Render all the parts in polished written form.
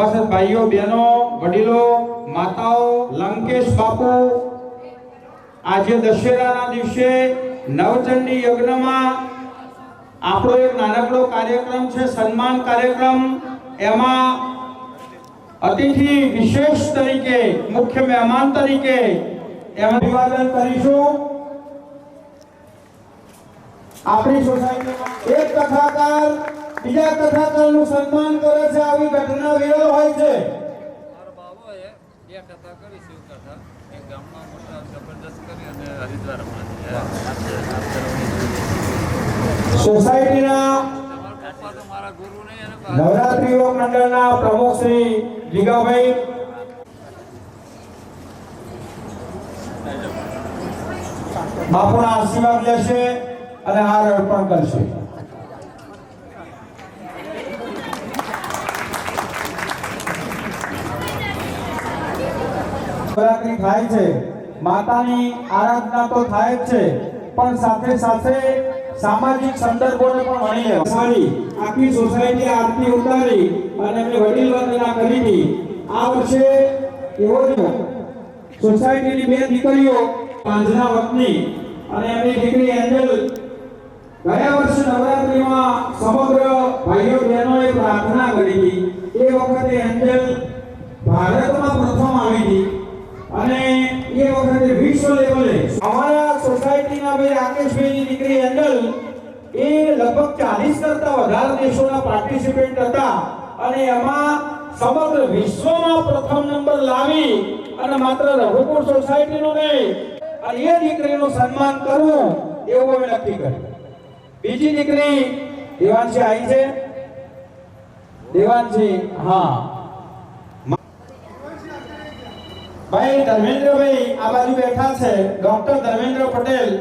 સભાસદ ભાઈઓ બહેનો વડીલો માતાઓ લંકેશ બાપુ આજે દશેરાના દિવસે નવચંડી યજ્ઞમાં આપણો એક નાનકડો કાર્યક્રમ છે સન્માન કાર્યક્રમ એમાં અતિથિ વિશેષ તરીકે મુખ્ય મહેમાન તરીકે એમાં અભિવાદન કરીશું। આપણી સોસાયટીમાં એક કથાકાર બીજા કથાકારનું સન્માન કરે છે આવી ઘટના વિરલ હોય છે। મારો બાબો એ બે કથા કરી શિવ કથા એક ગામમાં મોટા જબરદસ્ત કરી અને હરિદ્વારમાં સોસાયટીના તમારા પપ્પા તો મારા ગુરુ નહીં અને નવરાત્રી યોગ મંડળના પ્રમુખ શ્રી જીગાભાઈ બાપુના આશીર્વાદ લેશે અને હાર અર્પણ કરશે। નવરાત્રી થાય છે માતાની આરાધના તો થાય જ છે પણ સાથે સાથે સામાજિક સંદર્ભોને પણ વણી લેવાની આખી સોસાયટી આરતી ઉતારી અને એમને વડીલ વંદના કરી હતી। આ વર્ષે એવો સોસાયટીની બે દીકરીઓ પાંજના વતની અને એમની દીકરી એન્જલ ગયા વર્ષે નવરાત્રીમાં સમગ્ર ભાઈઓ બહેનોએ પ્રાર્થના કરી હતી। એ વખતે એન્જલ ભારતમાં પ્રથમ આવી હતી અને એ વખતે વિશ્વ લેવલે અમારા સોસાયટીના ભાઈ રાકેશભાઈની દીકરી એન્જલ એ લગભગ 40 કરતા વધારે દેશોના પાર્ટિસિપેન્ટ હતા અને એમાં સમગ્ર વિશ્વમાં પ્રથમ નંબર લાવી અને માત્ર રઘુપુર સોસાયટીનું નહીં અને એ દીકરીનું સન્માન કરવું એવું અમે નક્કી કર્યું। બીજી દીકરી દેવાંશી આવી છે દેવાંશી હા ભાઈ ધર્મેન્દ્રભાઈ આ બાજુ બેઠા છે ડોક્ટર ધર્મેન્દ્ર પટેલ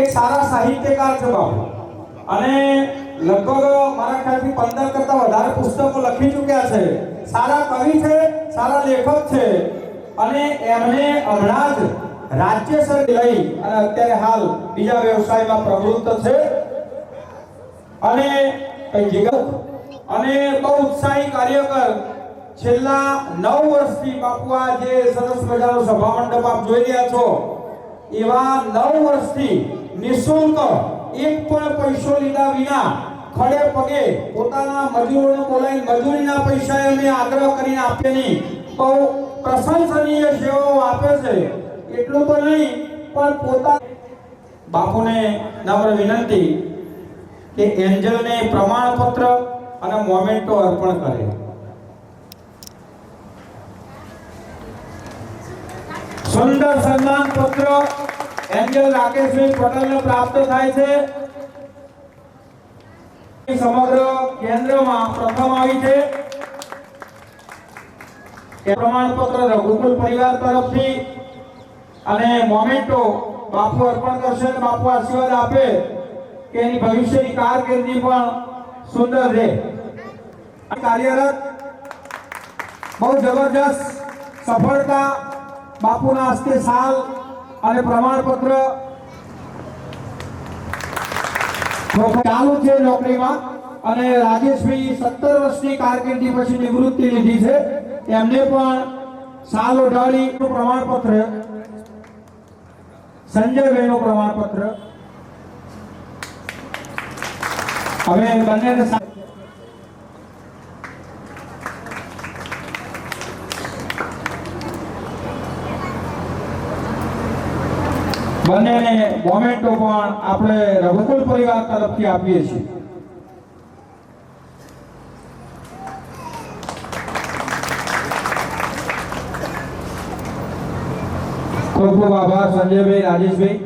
એક સારા સાહિત્યકાર છે બાપુ અને લગભગ મારા ખ્યાલથી 15 કરતા વધારે પુસ્તકો લખી ચૂક્યા છે। સારા કવિ છે સારા લેખક છે અને એમને હમણાં જ રાજ્ય સર લઈ અને અત્યારે હાલ બીજા વ્યવસાયમાં પ્રવૃત્ત છે અને બહુ ઉત્સાહી કાર્યકર છેલ્લા 9 વર્ષથી બાપુ આ જે સરસ મજાનો સભા મંડપ આપ જોઈ રહ્યા છો એવા 9 વર્ષથી નિઃશુલ્ક એક પણ પૈસો લીધા વિના ખડે પગે પોતાના મજૂરોને બોલાવી મજૂરીના પૈસા એમને આગ્રહ કરીને આપેની બહુ પ્રશંસનીય સેવાઓ આપે છે। એટલું તો નહીં પણ પોતા બાપુને નમ્ર વિનંતી કે એન્જલને પ્રમાણપત્ર અને મોમેન્ટો અર્પણ કરે। સુંદર સન્માન પત્ર એન્જલ રાકેશભાઈ પટેલને પ્રાપ્ત થાય છે। સમગ્ર કેન્દ્રમાં પ્રથમ આવી છે। પ્રમાણપત્ર રઘુકુલ પરિવાર તરફથી અને મોમેન્ટો બાપુ અર્પણ કરશે અને બાપુ આશીર્વાદ આપે કે એની ભવિષ્યની કારકિર્દી પણ સુંદર રહે। કાર્યરત બહુ જબરજસ્ત સફળતા બાપુના હસ્તે સાલ અને પ્રમાણપત્ર ચાલુ છે નોકરીમાં અને રાજેશભાઈ 17 વર્ષની કારકિર્દી પછી નિવૃત્તિ લીધી છે એમને પણ સાલ ઓઢાડી પ્રમાણપત્ર સંજયભાઈનું પ્રમાણપત્ર હવે બંનેને બંનેને મોમેન્ટો પણ આપણે રઘુકુલ પરિવાર તરફથી આપીએ છીએ। ખૂબ ખૂબ આભાર સંજયભાઈ રાજેશભાઈ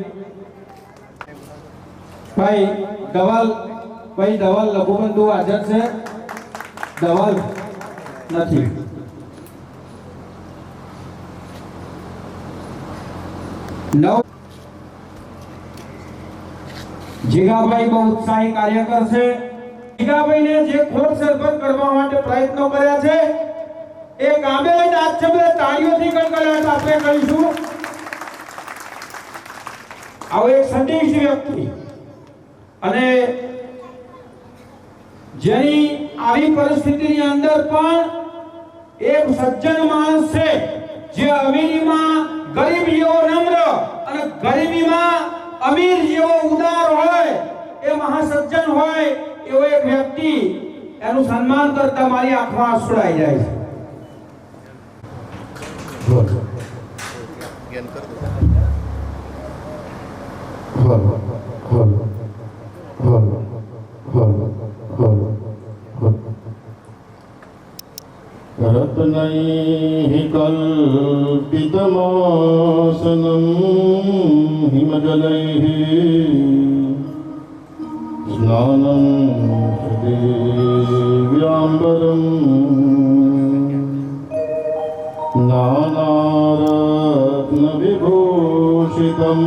ભાઈ ધવલ લઘુબંધુ હાજર છે ધવલ નથી જીગાભાઈ બહુ ઉત્સાહી કાર્યકર છે। જીગાભાઈને જે ખોટ સરભર કરવા માટે પ્રયત્નો કર્યા છે એ ગામે લઈને આજ છે તાળીઓથી ગણગણાટ આપણે કરીશું। આવો એક સંદેશ વ્યક્તિ અને જેની આવી પરિસ્થિતિની અંદર પણ એક સજ્જન માણસ છે જે અમીરીમાં ગરીબ જેવો નમ્ર અને ગરીબીમાં અમીર જેવો ઉદાર હોય, એ મહાસજ્જન હોય એવો એક વ્યક્તિ, એનું સન્માન કરતા મારી આંખમાં આંસુ આવી જાય છે. रत्नैः कल्पितमासनं हिमजलैः स्नानं देव्याम्बरम् नानारत्नविभूषितं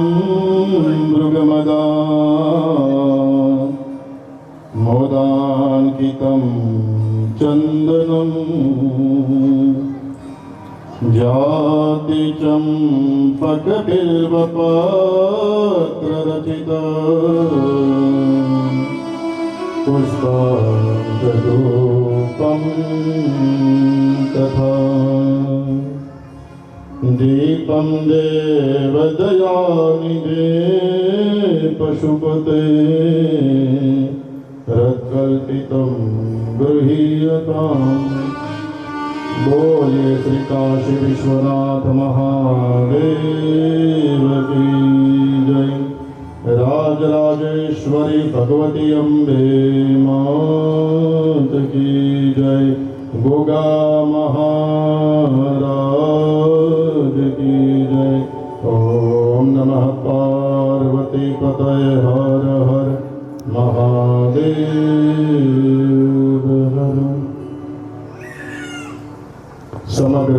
मृगमदा मोदान्कितं चन्दनं जाति चम्पकबिल्वपत्ररचिता पुष्पाञ्जलूपं तथा दीपं देवदयानिधे पशुपते रत्कल्पितं गृहीयताम्। बोले श्री काशी विश्वनाथ महादेव की जय। राजराजेश्वरी भगवती अम्बे मात की जय। गोगा महाराज की जय। ओम नमः पार्वती पतये हर हर महादेव हर। समग्र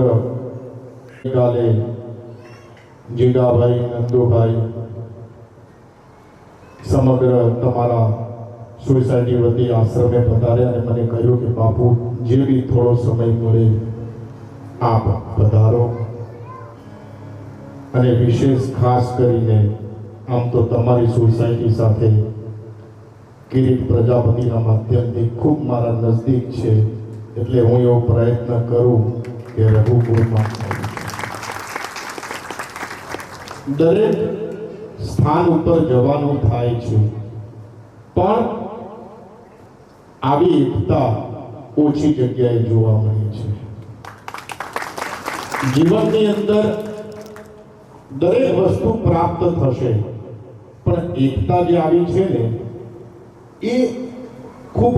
काले जीगाभाई नंदुभाई समग्र तमारा सोसायटी वती आश्रमे पधार्या અને મને કહ્યું કે બાપુ જે બી થોડો સમય મળે આપ પધારો અને વિશેષ ખાસ કરીને આમ તો તમારી સોસાયટી સાથે કિરીટ પ્રજાપતિના માધ્યમથી ખૂબ મારા નજદીક છે એટલે હું એવો પ્રયત્ન કરું કે રઘુકુળમાં દરેક સ્થાન ઉપર જવાનું થાય છે પણ આવી એકતા ઓછી જગ્યાએ જોવા મળે છે. જીવનની અંદર દરેક વસ્તુ પ્રાપ્ત થશે પણ એકતા જે આવી છે ને એ ખૂબ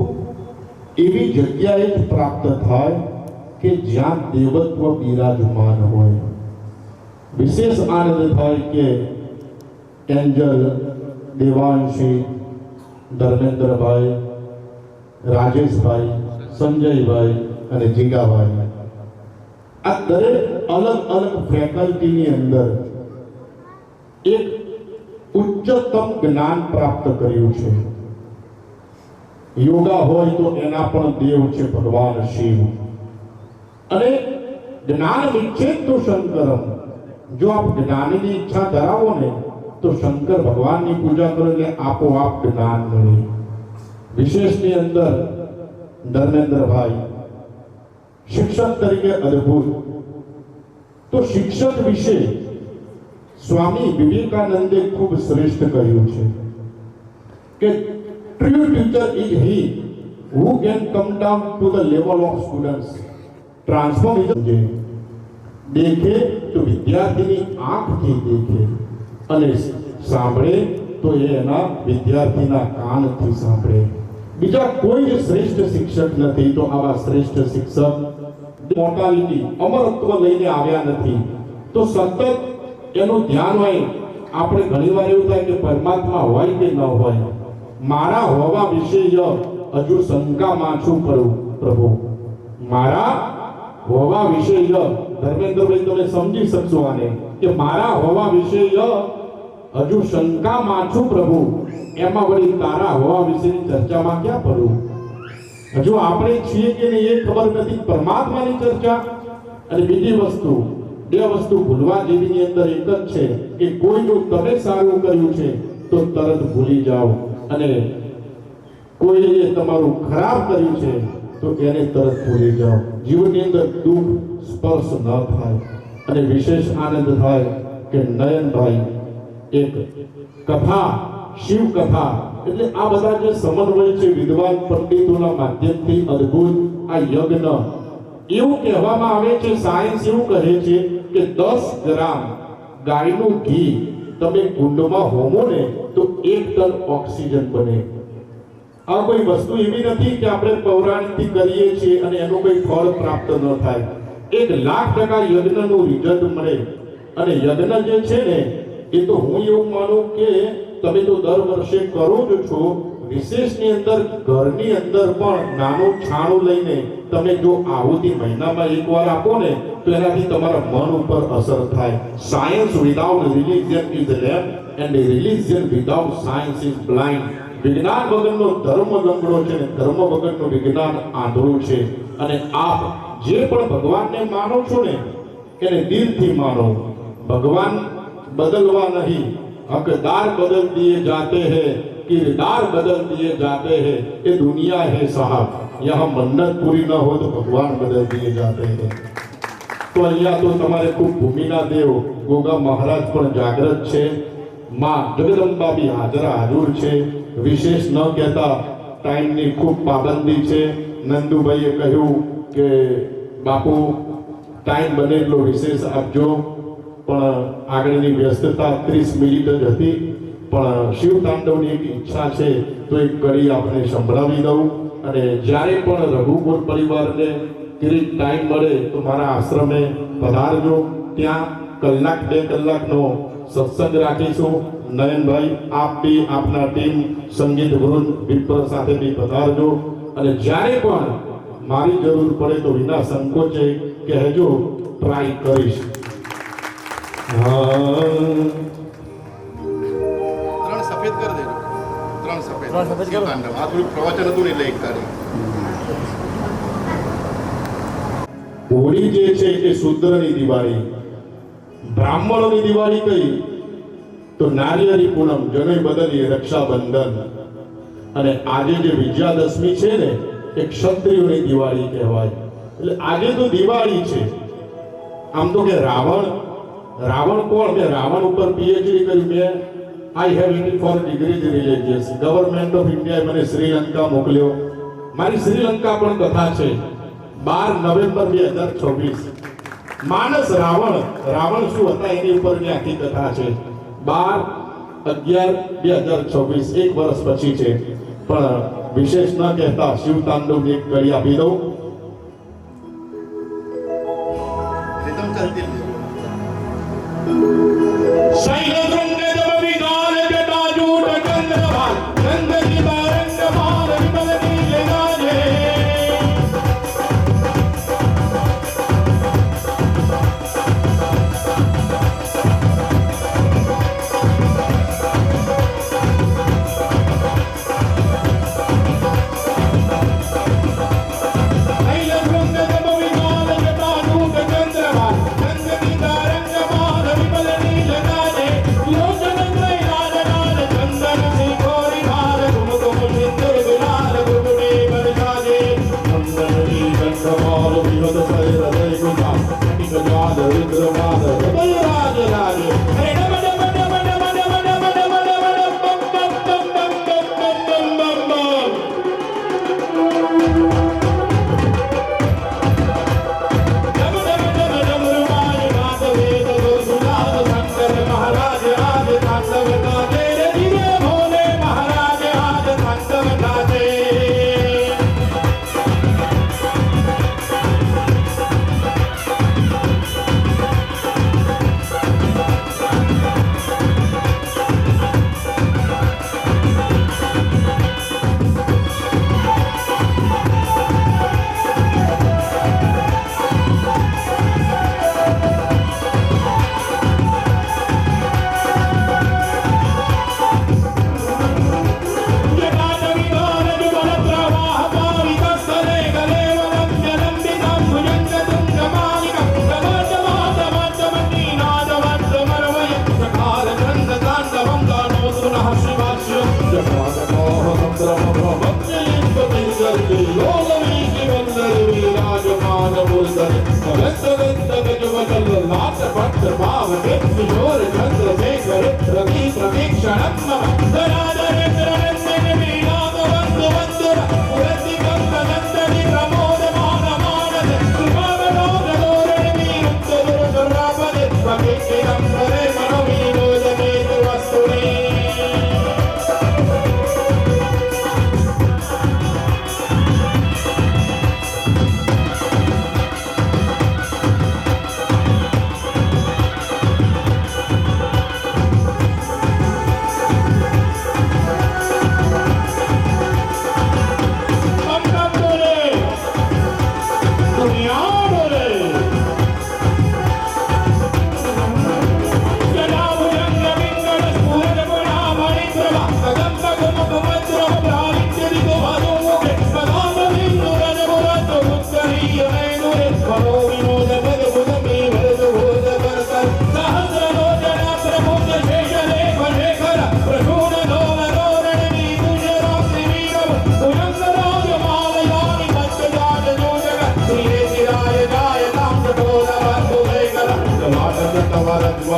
એવી જગ્યાએ જ પ્રાપ્ત થાય કે જ્યાં દેવત્વ બિરાજમાન હોય. વિશેષ આનંદ થાય કે એન્જલ, દેવાંશી, ધર્મેન્દ્રભાઈ, રાજેશભાઈ, સંજયભાઈ અને જીગાભાઈ આ દરેક અલગ અલગ ફેકલ્ટીની અંદર એક ઉચ્ચતમ જ્ઞાન પ્રાપ્ત કર્યું છે. યોગા હોય તો એના પણ દેવ છે ભગવાન શિવ અને જ્ઞાન વિચ્છેદ તો શંકરમ. જો આપ જ્ઞાનની ઈચ્છા ધરાવો ને તો શંકર ભગવાનની પૂજા કરો એટલે આપોઆપ જ્ઞાન મળે. વિશેષની અંદર ધર્મેન્દ્રભાઈ શિક્ષક તરીકે અદ્ભુત. તો શિક્ષક વિશે સ્વામી વિવેકાનંદે ખૂબ શ્રેષ્ઠ કહ્યું છે કે true teacher is he who can come down to the level of students. Transformation દેખે તો વિદ્યાર્થીની આંખથી દેખે અને સાંભળે તો એના વિદ્યાર્થીના કાનથી સાંભળે. બીજા કોઈ જ શ્રેષ્ઠ શિક્ષક નથી. તો આવા શ્રેષ્ઠ શિક્ષક મોર્ટાલિટી અમરત્વ લઈને આવ્યા નથી. તો સતત એનું ધ્યાન હોય. આપણે ઘણીવાર એવું થાય કે પરમાત્મા હોય કે ન હોય, મારા હોવા વિશે હજુ શંકામાં છું પ્રભુ. મારા હોવા વિશે ધર્મેન્દ્રભાઈ તમે સમજી શકશો આને કે મારા હોવા વિશે હજુ શંકામાં છું પ્રભુ. એમાં વળી તારા હોવા વિશેની ચર્ચામાં ક્યાં પડું? હજુ આપણે છીએ કે નહીં એ ખબર નથી. પરમાત્માની ચર્ચા અને બીજી વસ્તુ, બે વસ્તુ ભૂલવા જેવીની અંદર એક જ છે કે કોઈનું તમે સારું કર્યું છે તો તરત ભૂલી જાઓ અને કોઈએ તમારું ખરાબ કર્યું છે તો એને તરત ભૂલી જાઓ. જીવનની અંદર દુઃખ સ્પર્શ ન થાય. અને વિશેષ આનંદ થાય કે નયનભાઈ એક કથા, શિવ કથા, એટલે આ બધા જે સમન્વય છે વિદ્વાન પંડિતોના માધ્યમથી અદ્ભુત આ યજ્ઞ, એવું કહેવામાં આવે છે, સાયન્સ એવું કહે છે કે 10 ગ્રામ ગાયનું ઘી તમે કુંડમાં હોમો ને તો 1 ટન ઓક્સિજન બને. આ કોઈ વસ્તુ એવી નથી કે આપણે પૌરાણિકથી કરીએ છીએ અને એનું કોઈ ફળ પ્રાપ્ત ન થાય. 1,00,000% યજ્ઞનું રિઝલ્ટ મળે. અને યજ્ઞ જે છે ને એ તો હું એવું માનું કે તમે તો દર વર્ષે કરો જ છો. વિશેષની અંદર ઘરની અંદર પણ નાનું છાણું લઈને તમે જો આહુતિ મહિનામાં એકવાર આપો ને તો એનાથી તમારા મન ઉપર અસર થાય. Science without religion is lamp and religion without science is blind. વિજ્ઞાન વગરનો ધર્મ લંગડો છે ને ધર્મ વગરનું વિજ્ઞાન આંધળું છે. અને આપ જે પણ ભગવાનને માનો છો ને એને દિલથી માનો. ભગવાન बदलवा नहीं, हकदार बदल दिए जाते हैं, किरदार बदल दिए जाते हैं. ये दुनिया है साहब, यहाँ मन्नत पूरी न हो तो भगवान बदल दिए जाते हैं. तो અહીંયા તો તમારે ખૂબ ભૂમિના દેવ ગોગા મહારાજ પણ જાગૃત છે, માં જગદંબા બી હાજર છે. વિશેષ ન કહેતા ટાઈમની ખૂબ પાબંદી છે. નંદુભાઈએ કહ્યું કે બાપુ ટાઈમ બને એટલો વિશેષ આપજો, પણ આગળની વ્યસ્તતા 30 મિનિટ જ હતી. પણ શિવ તાંડવની એક ઈચ્છા છે તો એક કડી આપણે સંભળાવી દઉં. અને જ્યારે પણ રઘુકુળ પરિવારને કિરીટ ટાઈમ મળે તો મારા આશ્રમે પધારજો. ત્યાં 1-2 કલાકનો સત્સંગ રાખીશું. નયનભાઈ આપ બી આપના ટીમ સંગીત વૃંદ વિપ્ર સાથે બી પધારજો. અને જ્યારે પણ મારી જરૂર પડે તો વિના સંકોચે કહેજો, ટ્રાય કરીશ. ત્રણ સફેદ કરી દેજો, ત્રણ સફેદ કરો. આ થોડું પ્રવચન હતું ને એટલે એક તારીખ. હોળી જે છે એ શૂદ્રની દિવાળી, બ્રાહ્મણોની દિવાળી કઈ તો નારિયેળી પૂનમ, જનોઈ બદલી, રક્ષાબંધન. અને આજે જે વિજયાદશમી છે ને એ ક્ષત્રિયોની દિવાળી કહેવાય. એટલે આજે તો દિવાળી છે. આમ તો કે રાવણ કોણ? મેં રાવણ ઉપર પીએચડી કરી. મેં I have 84 degrees religious. Government of India મને શ્રીલંકા મોકલ્યો. મારી શ્રીલંકા પણ કથા છે. 12 નવેમ્બર 2026. માનસ રાવણ શું હતા એની ઉપરની આખી કથા છે. 12/11/2026, 1 વર્ષ પછી છે. પણ વિશેષ ન કહેતા શિવ તાંડવની એક કડી આપી દઉં. રીતમ ચાલતી જ શૈલશૃંગ જબ વિગાલ જટાજૂટ ચંદ્રભાલ, ચંદ્રજી બારંગ ભાલ વિમલ નીલ ગાજે.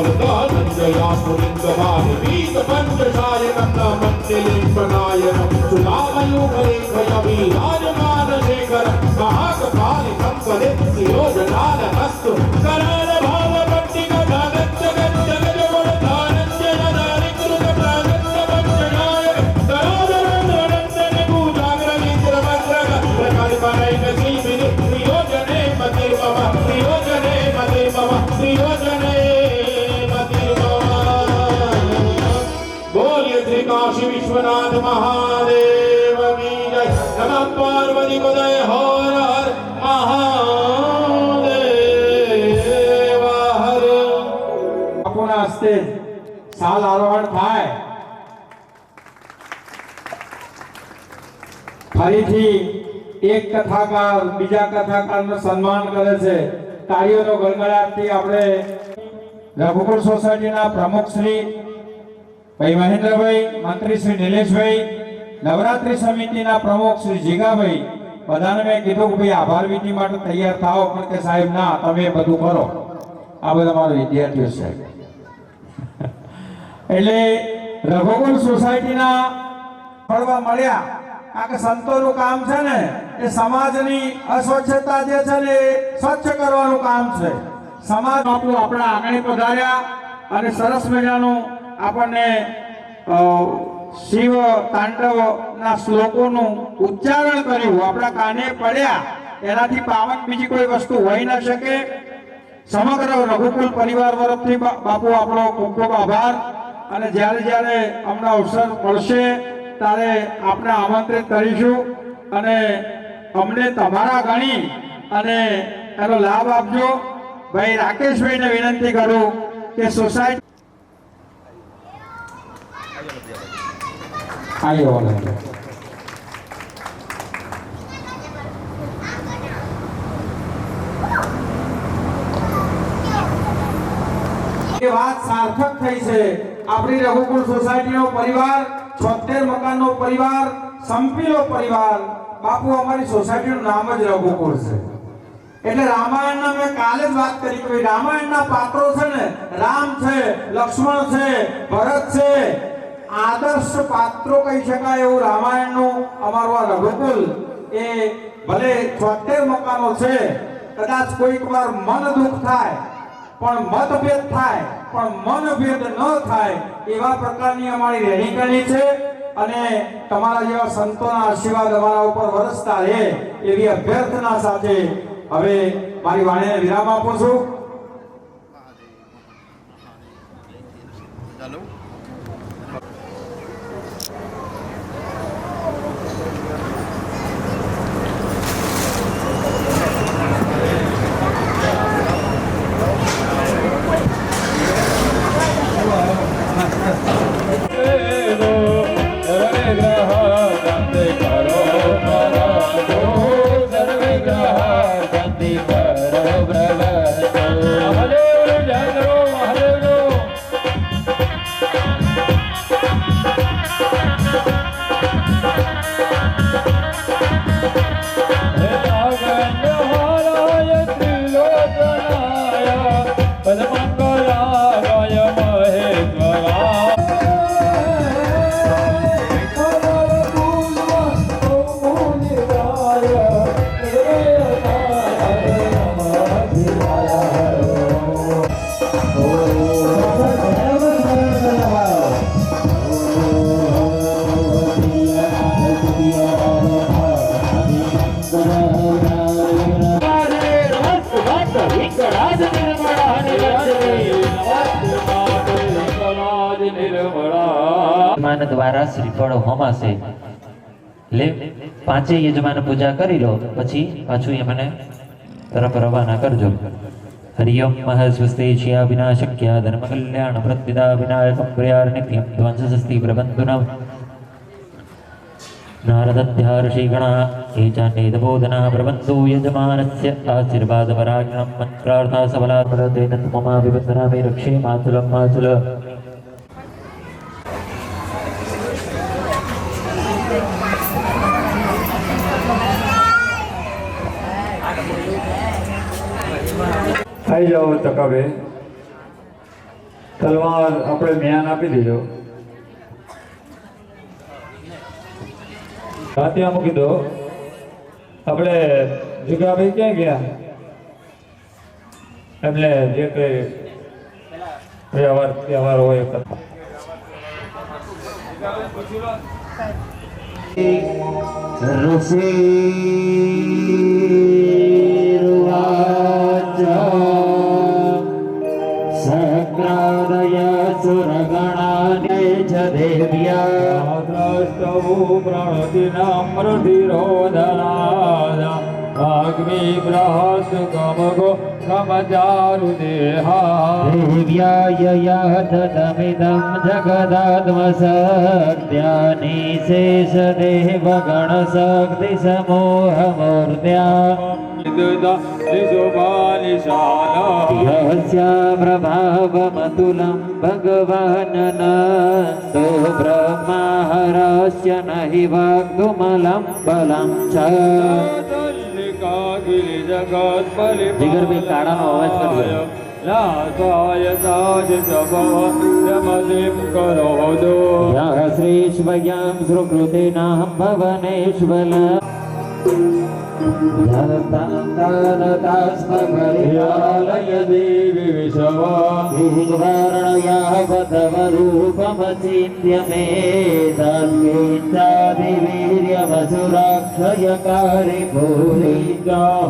वरदानंदया पुलिंगवाहि वीत पंचशाय नमः सुधामयुगलेखयवि राजमानशेखर महाकपालि संपदे योजनानस्तु करण भाव भक्ति गजागच्छ गच्छ गजवरदानंद नदारिकृत प्रागच्छ वक्षणाय तरादरन्दरन्दन पूजाग्रवीन्द्र वज्रग प्रकल्पनैक सीमिनि प्रियोजने मतिर्मम प्रियोजने मतिर्मम प्रियोजने काशी विश्वनाथ महादेव की जय। नमः पार्वती पदय हर हर महादेव हर। બાપુના હસ્તે સાલ આરોહણ થાય ફરીથી એક કથાકાર બીજા કથાકારનું સન્માન કરે છે તાળીઓનો ગળગળાટથી આપણે રઘુકુળ સોસાયટીના પ્રમુખ શ્રી ભાઈ મહેન્દ્રભાઈ, મંત્રી શ્રી નિલેશભાઈ, નવરાત્રી સમિતિના પ્રમુખ શ્રી જીગાભાઈ બધાને મેં કીધું કે ભાઈ આભાર વિધિ માટે તૈયાર થાઓ, પણ કે સાહેબ ના, તમે બધું કરો. આ બધા મારા વિદ્યાર્થીઓ છે. એટલે રઘુકુળ સોસાયટીના ફળવા મળ્યા. કારણ કે સંતોનું કામ છે ને એ સમાજની અસ્વચ્છતા જે છે ને એ સ્વચ્છ કરવાનું કામ છે. સમાજ બાપુ આપણા આંગણે પધાર્યા અને સરસ મજાનું આપણને શિવ તાંડવના શ્લોકોનું ઉચ્ચારણ કર્યું, આપણા કાને પડ્યા. એનાથી પાવન બીજી કોઈ વસ્તુ હોઈ ન શકે. સમગ્ર રઘુકુલ પરિવાર તરફથી બાપુ આપણો ખૂબ ખૂબ આભાર. અને જ્યારે જ્યારે અમને અવસર મળશે ત્યારે આપણે આમંત્રિત કરીશું અને અમને તમારા ગણી અને એનો લાભ આપજો. ભાઈ રાકેશભાઈને વિનંતી કરું કે સોસાયટી વાત સાર્થક થઈ છે. આપણી રઘુકુળ સોસાયટીનો પરિવાર 76 મકાનનો પરિવાર, સંપીલો પરિવાર. બાપુ અમારી સોસાયટીનું નામ જ રઘુકુળ છે. એટલે રામાયણના મેં કાલે જ વાત કરી કે રામાયણના પાત્રો છે ને, રામ છે, લક્ષ્મણ છે, ભરત છે, આદર્શ પાત્રો કહી શકાય એવું રામાયણનું અમારું આ રઘુકુલ. એ ભલે 76 મકાનો છે, કદાચ કોઈક વાર મન દુઃખ થાય પણ મતભેદ થાય પણ મનભેદ ન થાય એવા પ્રકારની અમારી રહેણીકરણી છે. અને તમારા જેવા સંતોના આશીર્વાદ અમારા ઉપર વરસતા રહે એવી અભ્યર્થના સાથે હવે મારી વાણીને વિરામ આપું છું. ચાલો યજમાન દ્વારા શ્રીફળ હોમાશે. એટલે પાંચે યજમાન પૂજા કરી લો પછી પાછું મને તરફ રવાના કરજો. હરિયમ મહ સ્વસ્તે શ્યા વિનાશક્યા ધર્મ કલ્યાણ પ્રતિદા વિનાયકમ પ્રિયાર નિત્યમ ધ્વંસસ્તિ પ્રબંધુનમ નારદધ્યાર્ષિ ગણા એચાન્યેદબોધના પ્રબંધો યજમાનસ્ય આશીર્વાદ પરાગણમ મંત્રાર્થા સબલા પ્રદેન મમા વિબંધના મે રક્ષે માતુલમ માતુલ. થઈ જાઓ ચકાબે. તલવાર આપણે મ્યાન આપી દીધો. હાથિયા મૂકી દો. આપણે જુગાભાઈ ક્યાં ગયા? એમને જે કઈ વ્યવહાર હોય એ કરતા. देव्यायतमिदं जगदात्मसत्यानिशेष देवगणशक्ति समूहमूर्त्या यस्य प्रभावमतुलं भगवाननन्दो ब्रह्माहरस्य न हि वाग्दुमलं बलं च जिगर भाई काढ़ाનો અવાજ કરજો. श्रीश्वयं सुकृतिनां भवनेश्वर जगतालय देवी विश्ववर्णयावतवरूपमचिन्त्य मे तद्गीतादिवीर्यवसुराक्षयकारि भूरि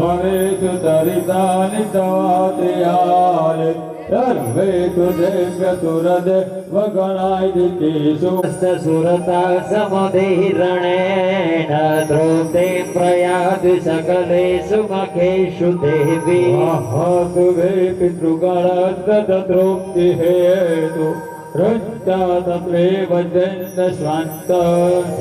हवेतु दरितानि तवात्र्यानि सर्वेतु देव्यतुरदेवगणादितेषु सुरता समुदीरणेन द्रौते प्रयाति सकलेषु मखेषु देवी तु वे पितृगणस्ततृप्तिहेतु रुच्चातत्वेव जन्मस्वान्त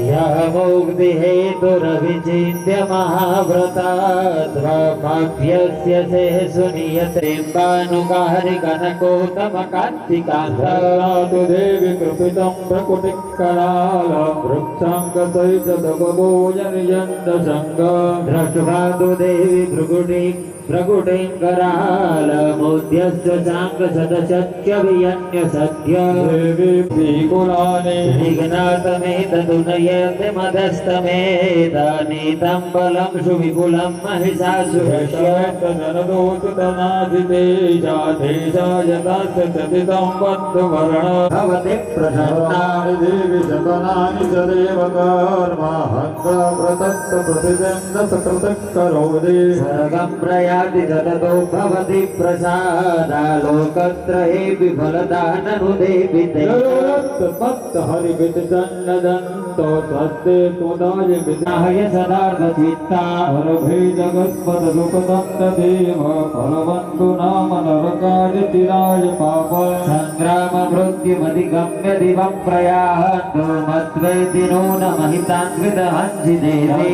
यः मुक्तिहेतुरविचिन्त्य महाव्रताद्वाप्यस्य शेषु नियत्रेम्बानुकारि कनकोत्तमकान्तिकान्तु देवि कृपितं प्रकुटिकराल वृक्षाङ्कसहितभोजनयन्तसङ्ग द्रष्टुभातु देवि भृगुटिं करालमुद्यस्य चाङ्कसदशक्य वियन्य सत्य विघ्नातमेतदुनयते मदस्तमेतानीतं बलं सुविपुलं महिषासु जनदोषुतनाधितेजाधेशायतास्यतितं बन्धुवर्ण भवति प्रसन्नानि देवि शतनानि च देवकर्माहङ्काप्रतत्तप्रतिजन्दसकृतः करोति सर्गं प्रयाति जगतो भवति प्रसादालोकत्रये विफलदाननुदेवि ते हरिविदन्तो स्वस्ते तुदाय विदाय सदार्गचित्ता हरभे जगत्पदुपदन्तदेव फलवन्तु नाम नरकादितिराय पाप सङ्ग्राम मृत्युमधिगम्य दिवं प्रयान्तो मत्वेति नून महितान्विदहंसि देवी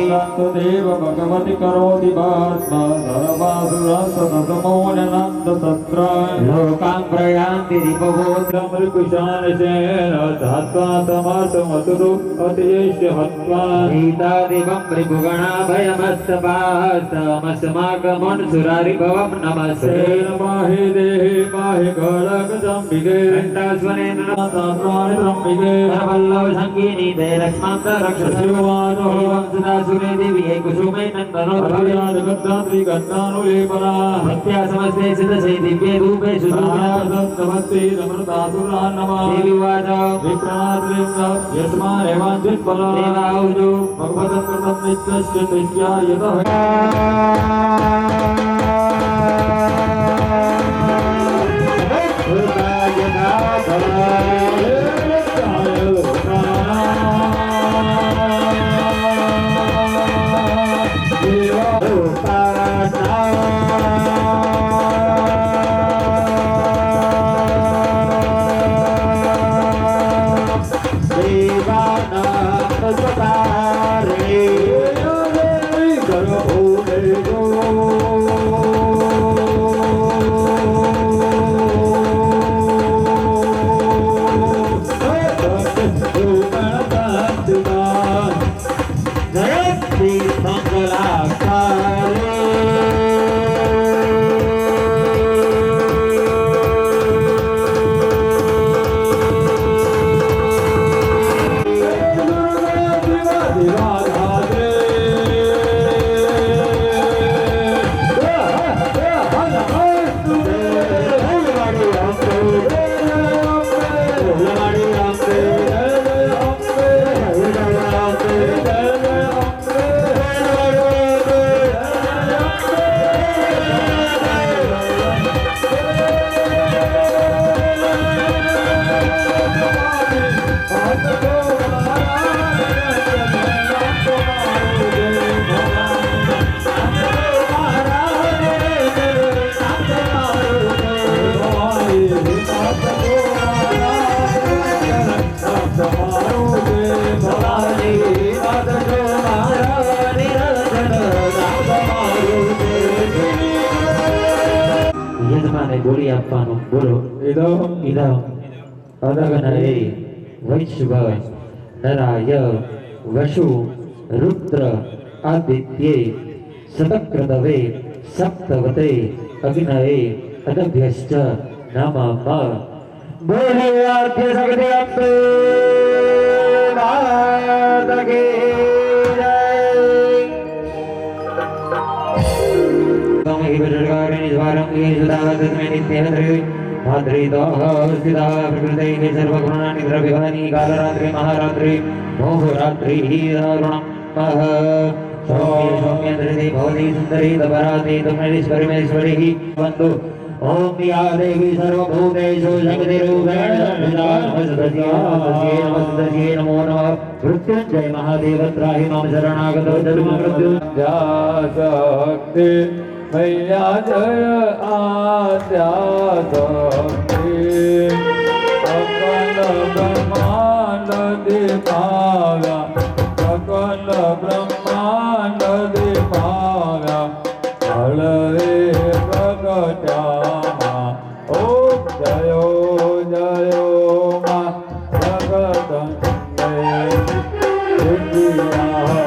देव भगवति करोति भास्मा सर्वासुरसमोननन्दतत्र लोकां प्रयान्ति रिपवोत्रमृकुशानशेन धात्वा तमासमतुरु अतियेष्य हत्वा सीतादिवं रिपुगणाभयमस्तपास्तमस्माकमनुसुरारिभवं नमस्ते पाहि देहि पाहि घोरगजम्बिके घण्टास्वनेन नमस्तानि ब्रह्मिके परवल्लभ सङ्गीनीते रक्ष्मान्त रक्षशिवमानो वंसदासुरे दिव्ये कुसुमे नन्दनो भव्यादगद्धात्री गन्धानुलेपना भक्त्या समस्ते सिद्धसे दिव्ये रूपे सुधानमस्ते नमृतासुरा नमः देवीवाच विप्राद्रिंग यस्मारेवाञ्चित्फला देवाहुजो भगवतकृतं नित्यस्य तुष्यायतः ફરી આપવાનું. બોલો. ઇદમ અદગનય વૈશ્વ નરાય વસુ રુદ્ર આદિત્યે સતક્રદવે સપ્તવતે અગ્નયે અદભ્યશ્ચ નમઃ. બોલે આદ્ય શક્તિ અંબે માત કી જય. તમ હિ વજ્રકારિણી દ્વારંગી સુદાવતમે નિત્યહદ્રી ભાદ્રીતઃ સ્થિતા પ્રકૃતૈઃ સર્વગુણાનિ દ્રવ્યાનિ કાલરાત્રિ મહારાત્રિ મોહરાત્રિ અરુણમ સૌમ્ય સૌમ્યેન્દ્રિતિ ભવતી સુંદરી તપરાતિ તમેશ્વરીમેશ્વરી વંદુ. ઓમ યા દેવી સર્વભૂતેષુ શક્તિરૂપેણ સંસ્થિતા નમસ્તસ્યૈ નમસ્તસ્યૈ નમો નમઃ. મૃત્યુંજય મહાદેવ ત્રાહિ મમ શરણાગતો જન્મ શક્તિ મૈયા જય આદ્યાશક્તિ સકલ બ્રહ્માંડ દીપાવ્યા સકલ બ્રહ્માંડ દીપાવ્યા હળવે પ્રગટ્યામાં. ઓમ જયો જયો માં જગદંબે વિદ્યા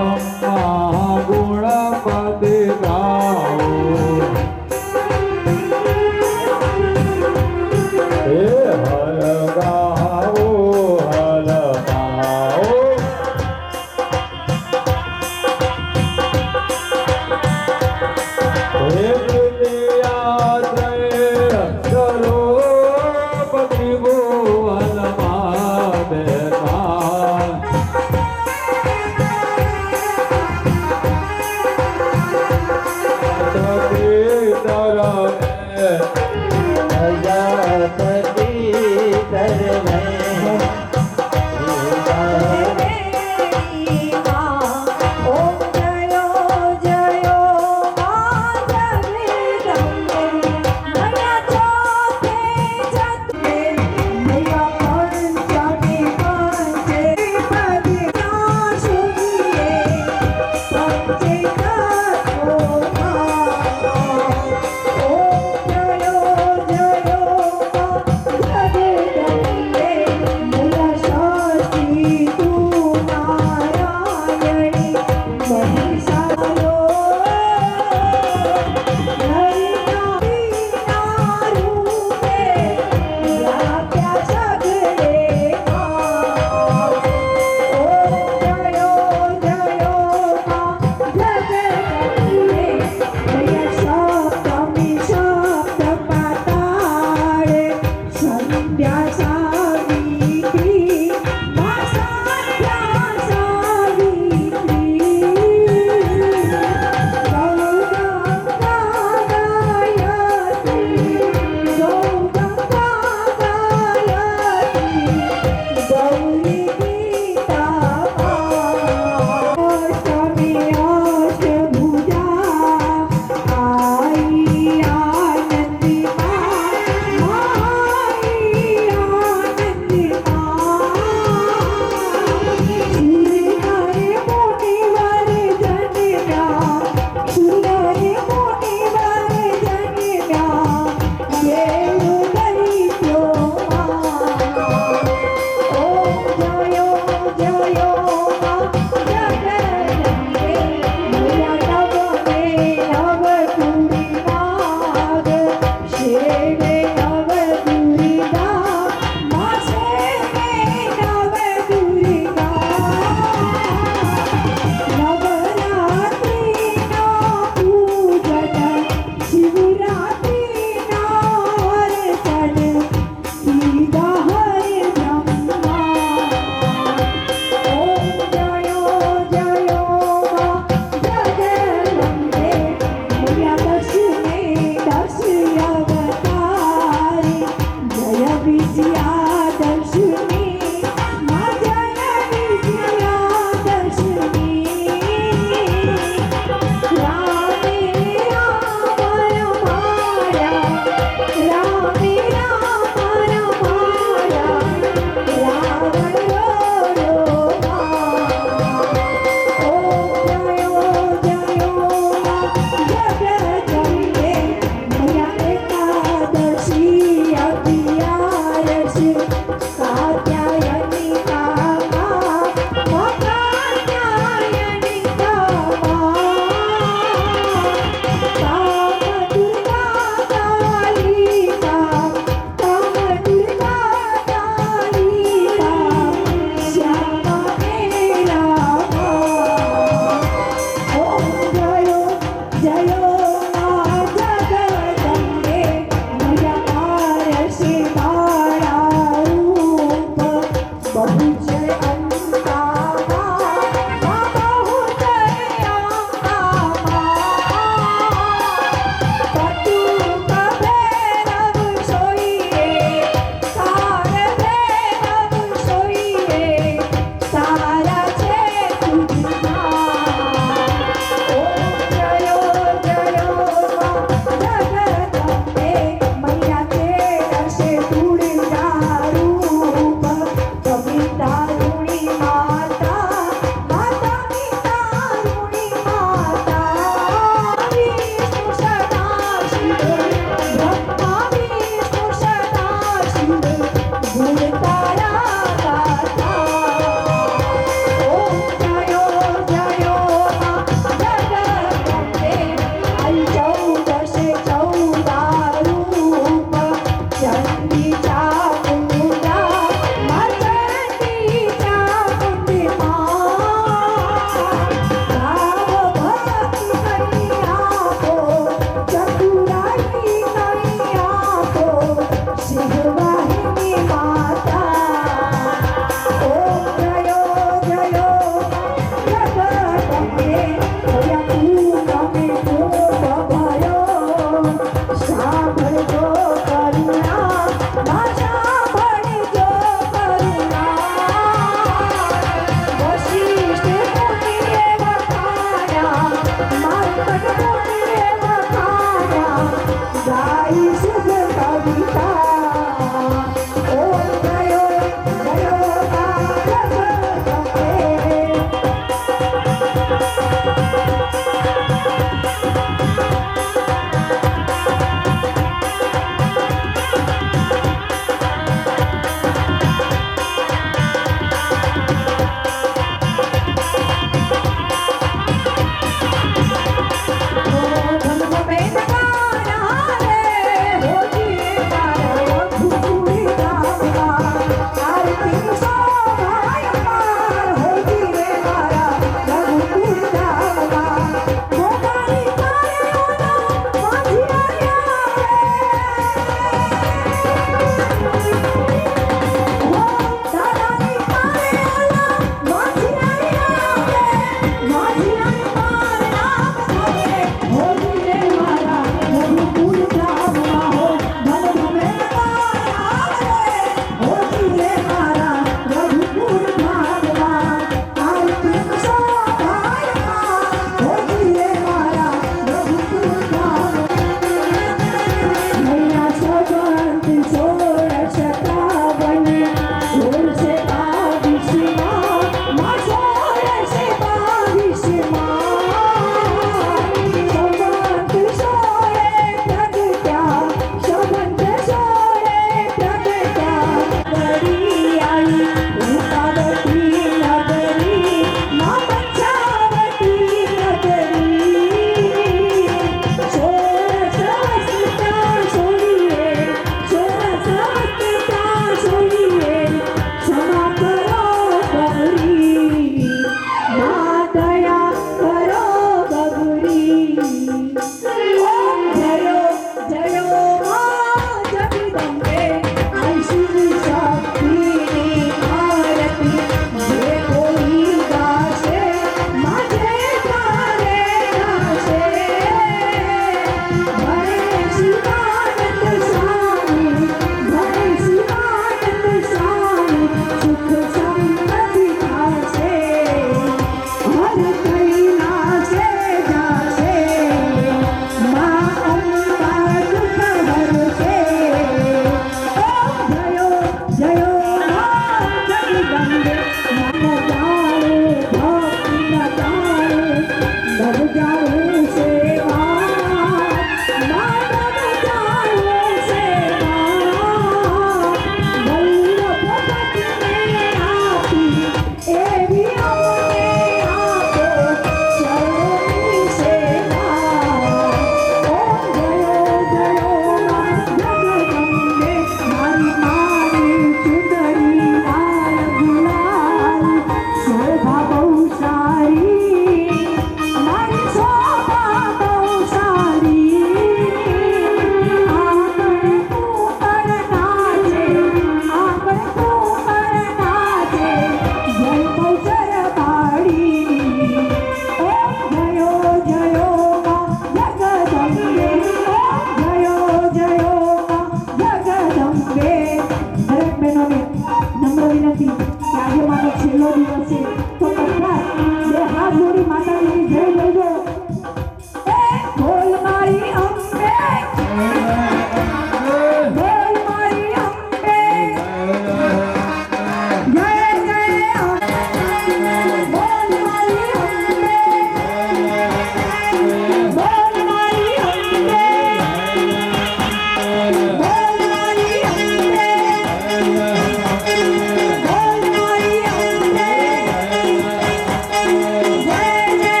જય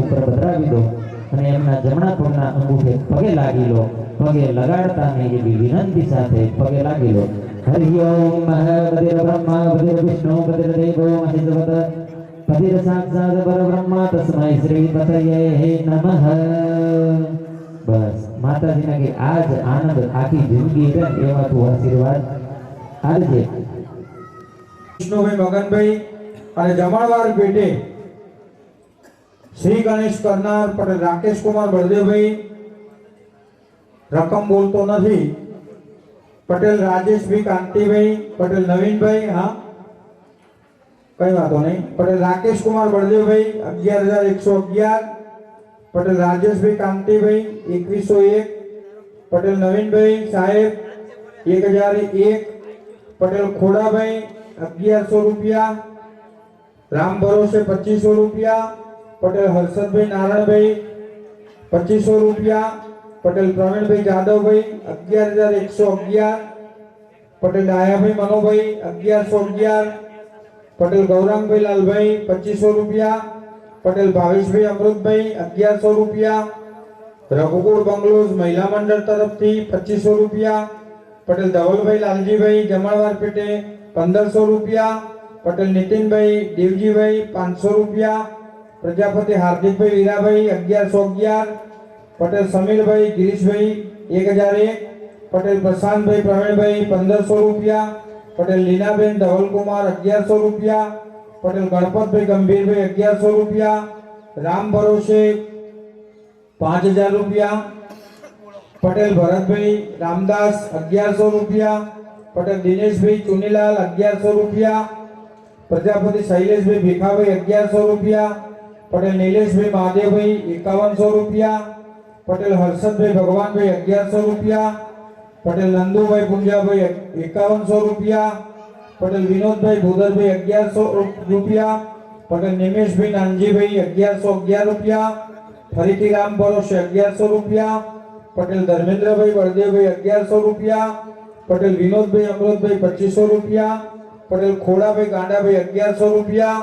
ઉપર પધરાવી દો અને એમના જમણા પગના અંગૂઠે પગે લાગી લો. પગે લગાડતા ને એવી વિનંતી સાથે પગે લાગી લો. હરિ ઓમ બધિર બ્રહ્મા બધિર વિષ્ણુ બધિર દેવો મહેશ્વર બધિર સાક્ષાત પરબ્રહ્મ તસ્મૈ શ્રી પતયે નમઃ. બસ માતાજીના કે આજ આનંદ આખી જિંદગી રહે એવા તું આશીર્વાદ આપજે. વિષ્ણુભાઈ મગનભાઈ અને જમણવાર પેટે શ્રી ગણેશ કરનાર પટેલ રાકેશ કુમાર બળદેવભાઈ રકમ બોલતો નથી. પટેલ રાજેશભાઈ કાંતિભાઈ પટેલ નવીનભાઈ, હા કઈ વાતો નહીં. પટેલ રાકેશ કુમાર બળદેવભાઈ 11,111. પટેલ રાજેશભાઈ કાંતિભાઈ 2101. પટેલ નવીનભાઈ સાહેબ 1001. પટેલ ખોડાભાઈ 1100 રૂપિયા. રામ ભરોસે 2500 રૂપિયા. પટેલ હર્ષદભાઈ નારાયણભાઈ 2500 રૂપિયા. પટેલ પ્રવીણભાઈ જાદવભાઈ 11,111. પટેલ ડાયાભાઈ મનોભાઈ 1111. પટેલ ગૌરાંગભાઈ લાલભાઈ 2500 રૂપિયા. પટેલ ભાવેશભાઈ અમૃતભાઈ 1100 રૂપિયા. રઘુકુળ બંગલોઝ મહિલા મંડળ તરફથી 2500 રૂપિયા. પટેલ ધવલભાઈ લાલજીભાઈ જમણવાર પેટે 1500 રૂપિયા. પટેલ નીતિનભાઈ દેવજીભાઈ 500 રૂપિયા. પ્રજાપતિ હાર્દિકભાઈ વીરાભાઈ 1111. પટેલ સમીરભાઈ ગિરીશભાઈ 1001. પટેલ પ્રશાંતભાઈ પ્રવીણભાઈ 1500 રૂપિયા. પટેલ લીનાબેન ધવલકુમાર 1100 રૂપિયા. પટેલ ગણપતભાઈ ગંભીરભાઈ 1100 રૂપિયા. રામ ભરોસે 5000 રૂપિયા. પટેલ ભરતભાઈ રામદાસ 1100 રૂપિયા. પટેલ દિનેશભાઈ ચુનીલાલ 1100 રૂપિયા. પ્રજાપતિ શૈલેષભાઈ ભીખાભાઈ 1100 રૂપિયા. પટેલ નિલેશભાઈ મહાદેવભાઈ 5100 રૂપિયા. પટેલ હર્ષદભાઈ ભગવાનભાઈ 1100 રૂપિયા. પટેલ નંદુભાઈ પુંજાભાઈ 5100 રૂપિયા. પટેલ વિનોદભાઈ ભૂદરભાઈ 1100 રૂપિયા. પટેલ નિમેશભાઈ નાનજીભાઈ 1111 રૂપિયા. ફરીથી રામ ભરોસે 1100 રૂપિયા. પટેલ ધર્મેન્દ્રભાઈ બળદેવભાઈ 1100 રૂપિયા. પટેલ વિનોદભાઈ અમૃતભાઈ 2500 રૂપિયા. પટેલ ખોડાભાઈ ગાંડાભાઈ 1100 રૂપિયા.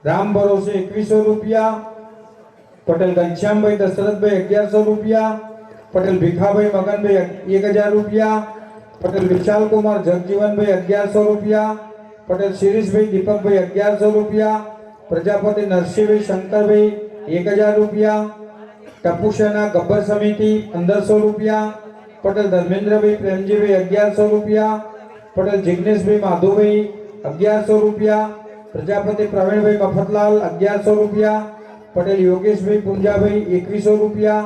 રામ ભરોસે 2100 રૂપિયા. પટેલ ઘનશ્યામભાઈ દશરથભાઈ 1100 રૂપિયા. પટેલ ભીખાભાઈ મગનભાઈ 1000 રૂપિયા. પટેલ વિશાલ કુમાર જગજીવનભાઈ 1100 રૂપિયા. પટેલ શિરીષભાઈ દીપકભાઈ 1100 રૂપિયા. પ્રજાપતિ નરસિંહભાઈ શંકરભાઈ 1000 રૂપિયા. ટપુસેના ગબ્બર સમિતિ 1500 રૂપિયા. પટેલ ધર્મેન્દ્રભાઈ પ્રેમજીભાઈ 1100 રૂપિયા. પટેલ જિગ્નેશભાઈ માધુભાઈ 1100 રૂપિયા. પ્રજાપતિ પ્રવીણભાઈ મફતલાલ 1100 રૂપિયા. પટેલ યોગેશભાઈ પુંજાભાઈ 2100 રૂપિયા.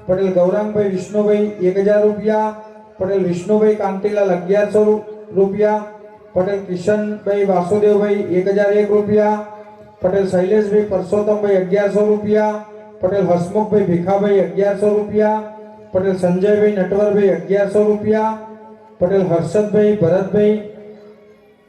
પટેલ ગૌરાંગભાઈ વિષ્ણુભાઈ 1000 રૂપિયા. પટેલ વિષ્ણુભાઈ કાંતિલાલ 1100 રૂપિયા. પટેલ કિશનભાઈ વાસુદેવભાઈ 1001 રૂપિયા. પટેલ શૈલેષભાઈ પરસોત્તમભાઈ 1100 રૂપિયા. પટેલ હસમુખભાઈ ભીખાભાઈ 1100 રૂપિયા. પટેલ સંજયભાઈ નટવરભાઈ 1100 રૂપિયા. પટેલ હર્ષદભાઈ ભરતભાઈ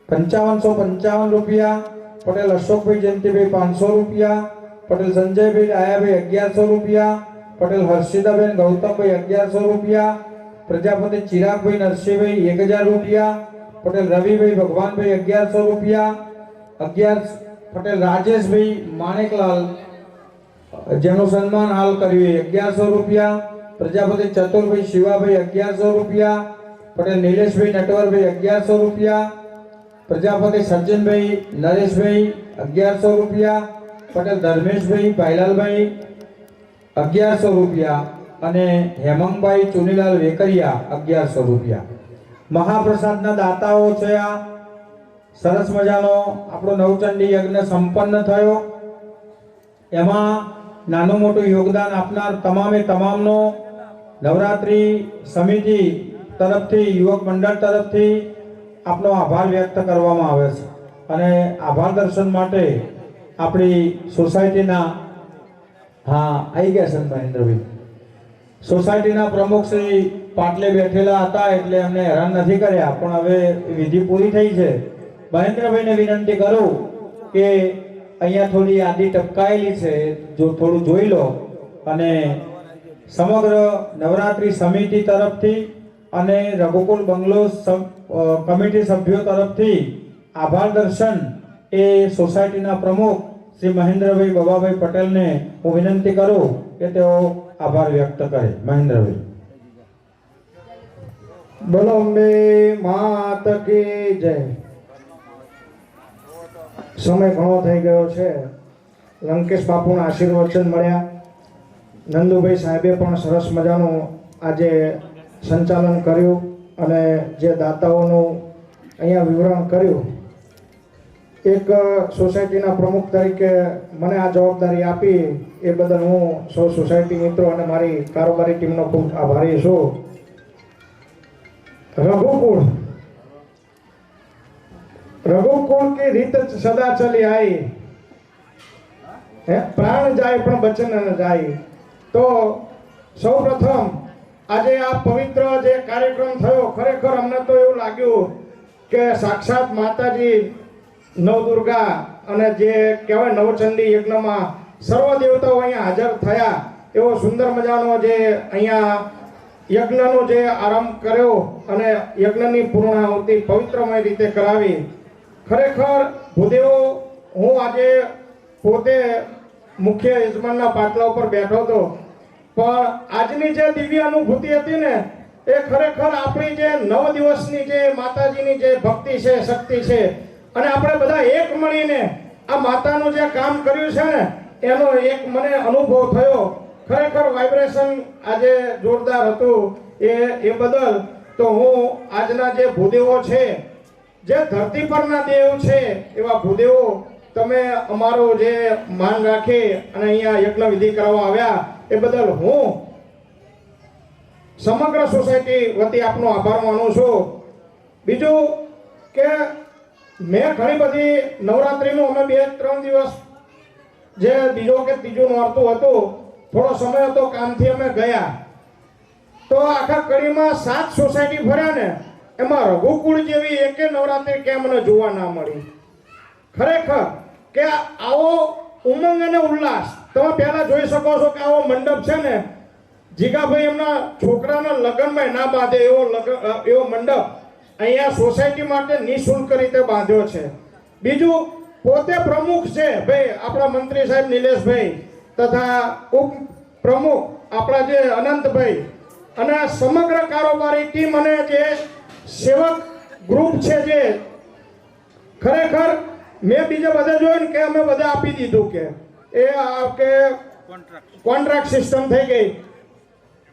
5555 રૂપિયા. પટેલ અશોકભાઈ જયંતિભાઈ 500 રૂપિયા. પટેલ સંજયભાઈ ડાયાભાઈ 1100 રૂપિયા. પટેલ હર્ષિદાબેન ગૌતમભાઈ 1100 રૂપિયા. પ્રજાપતિ ચિરાગભાઈ નરસિંહભાઈ 1000 રૂપિયા. પટેલ રવિભાઈ ભગવાનભાઈ 1100 રૂપિયા. 11 પટેલ રાજેશભાઈ માણેકલાલ જેનું સન્માન હાલ કર્યું 1100 રૂપિયા. પ્રજાપતિ ચતુરભાઈ શિવાભાઈ 1100 રૂપિયા. પટેલ નિલેશભાઈ નટવરભાઈ 1100 રૂપિયા. પ્રજાપતિ સજ્જનભાઈ નરેશભાઈ 1100 રૂપિયા. પટેલ ધર્મેશભાઈ ભાઈલાલભાઈ 1100 રૂપિયા અને હેમંતભાઈ ચુનીલાલ વેકરિયા 1100 રૂપિયા. મહાપ્રસાદના દાતાઓ છે. આ સરસ મજાનો આપણો નવચંડી યજ્ઞ સંપન્ન થયો. એમાં નાનું મોટું યોગદાન આપનાર તમામે તમામનો નવરાત્રી સમિતિ તરફથી યુવક મંડળ તરફથી આપનો આભાર વ્યક્ત કરવામાં આવે છે. અને આભાર દર્શન માટે આપણી સોસાયટીના હા આવી ગયા છે મહેન્દ્રભાઈ. સોસાયટીના પ્રમુખ શ્રી પાટલે બેઠેલા હતા એટલે અમને હેરાન નથી કર્યા, પણ હવે વિધિ પૂરી થઈ છે. મહેન્દ્રભાઈને વિનંતી કરું કે અહીંયા થોડી યાદી ટપકાયેલી છે, જો થોડું જોઈ લો. અને સમગ્ર નવરાત્રી સમિતિ તરફથી અને રઘુકુલ બંગલોઝ કમિટી સભ્યો તરફથી આભાર દર્શન એ સોસાયટીના પ્રમુખ શ્રી મહેન્દ્રભાઈ બબાભાઈ પટેલને હું વિનંતી કરું કે તેઓ આભાર વ્યક્ત કરે. મહેન્દ્રભાઈ. બોલો અંબે માત કી જય. સમય ઘણો થઈ ગયો છે. લંકેશ બાપુના આશીર્વચન મળ્યા. નંદુભાઈ સાહેબે પણ સરસ મજાનું આજે સંચાલન કર્યું અને જે દાતાઓનું અહીંયા વિવરણ કર્યું. એક સોસાયટીના પ્રમુખ તરીકે મને આ જવાબદારી આપી એ બદલ હું સૌ સોસાયટી મિત્રો અને મારી કારોબારી ટીમનો ખૂબ આભારી છું. રઘુકુળ की રીત સદા ચલી आई પ્રાણ જાય પણ બચન ન જાય. તો સૌ પ્રથમ આજે આ પવિત્ર જે કાર્યક્રમ થયો, ખરેખર અમને તો એવું લાગ્યું કે સાક્ષાત માતાજી નવદુર્ગા અને જે કહેવાય નવચંડી યજ્ઞમાં સર્વ દેવતાઓ અહીંયા હાજર થયા. એવો સુંદર મજાનો જે અહીંયા યજ્ઞનો જે આરંભ કર્યો અને યજ્ઞની પૂર્ણાહુતિ પવિત્રમય રીતે કરાવી. ખરેખર ભૂદેવો, હું આજે પોતે મુખ્ય યજમાનના પાટલા ઉપર બેઠો હતો, પણ આજની જે દિવ્ય અનુભૂતિ હતી ને એ ખરેખર આપણી જે 9 દિવસની જે માતાજીની જે ભક્તિ છે, શક્તિ છે, અને આપણે બધા એક મળીને આ માતાનું જે કામ કર્યું છે ને એનો એક મને અનુભવ થયો. ખરેખર વાઇબ્રેશન આજે જોરદાર હતું. એ બદલ તો હું આજના જે ભૂદેવો છે, જે ધરતી પરના દેવ છે, એવા ભૂદેવો તમે અમારો જે માન રાખી અને અહીંયા યજ્ઞ વિધિ કરવા આવ્યા એ બદલ હું સમગ્ર સોસાયટી વતી આપનો આભાર માનું છું. બીજું કે મેં ઘણી બધી નવરાત્રીનું અમે 2-3 દિવસ જે બીજો કે ત્રીજો નોરતું હતું, થોડો સમય હતો કામથી અમે ગયા, તો આખા કડીમાં 7 સોસાયટી ફર્યા ને એમાં રઘુકુળ જેવી એકે નવરાત્રી કેમ મને જોવા ના મળી. ખરેખર કે આવો ઉમંગ અને ઉલ્લાસ તમે પહેલા જોઈ શકો છો કે આવો મંડપ છે ને, જીગાભાઈ એમના છોકરાના લગ્નમાં ના બાંધે એવો મંડપ અહીંયા સોસાયટી માટે નિઃશુલ્ક રીતે બાંધ્યો છે. બીજું પોતે પ્રમુખ છે ભાઈ આપણા મંત્રી સાહેબ નિલેશભાઈ, તથા ઉપપ્રમુખ આપણા જે અનંતભાઈ, અને સમગ્ર કારોબારી ટીમ અને જે સેવક ગ્રુપ છે, જે ખરેખર મેં બીજા બધા જોયું કે અમે બધા આપી દીધું કે એ કે કોન્ટ્રાક્ટ સિસ્ટમ થઈ ગઈ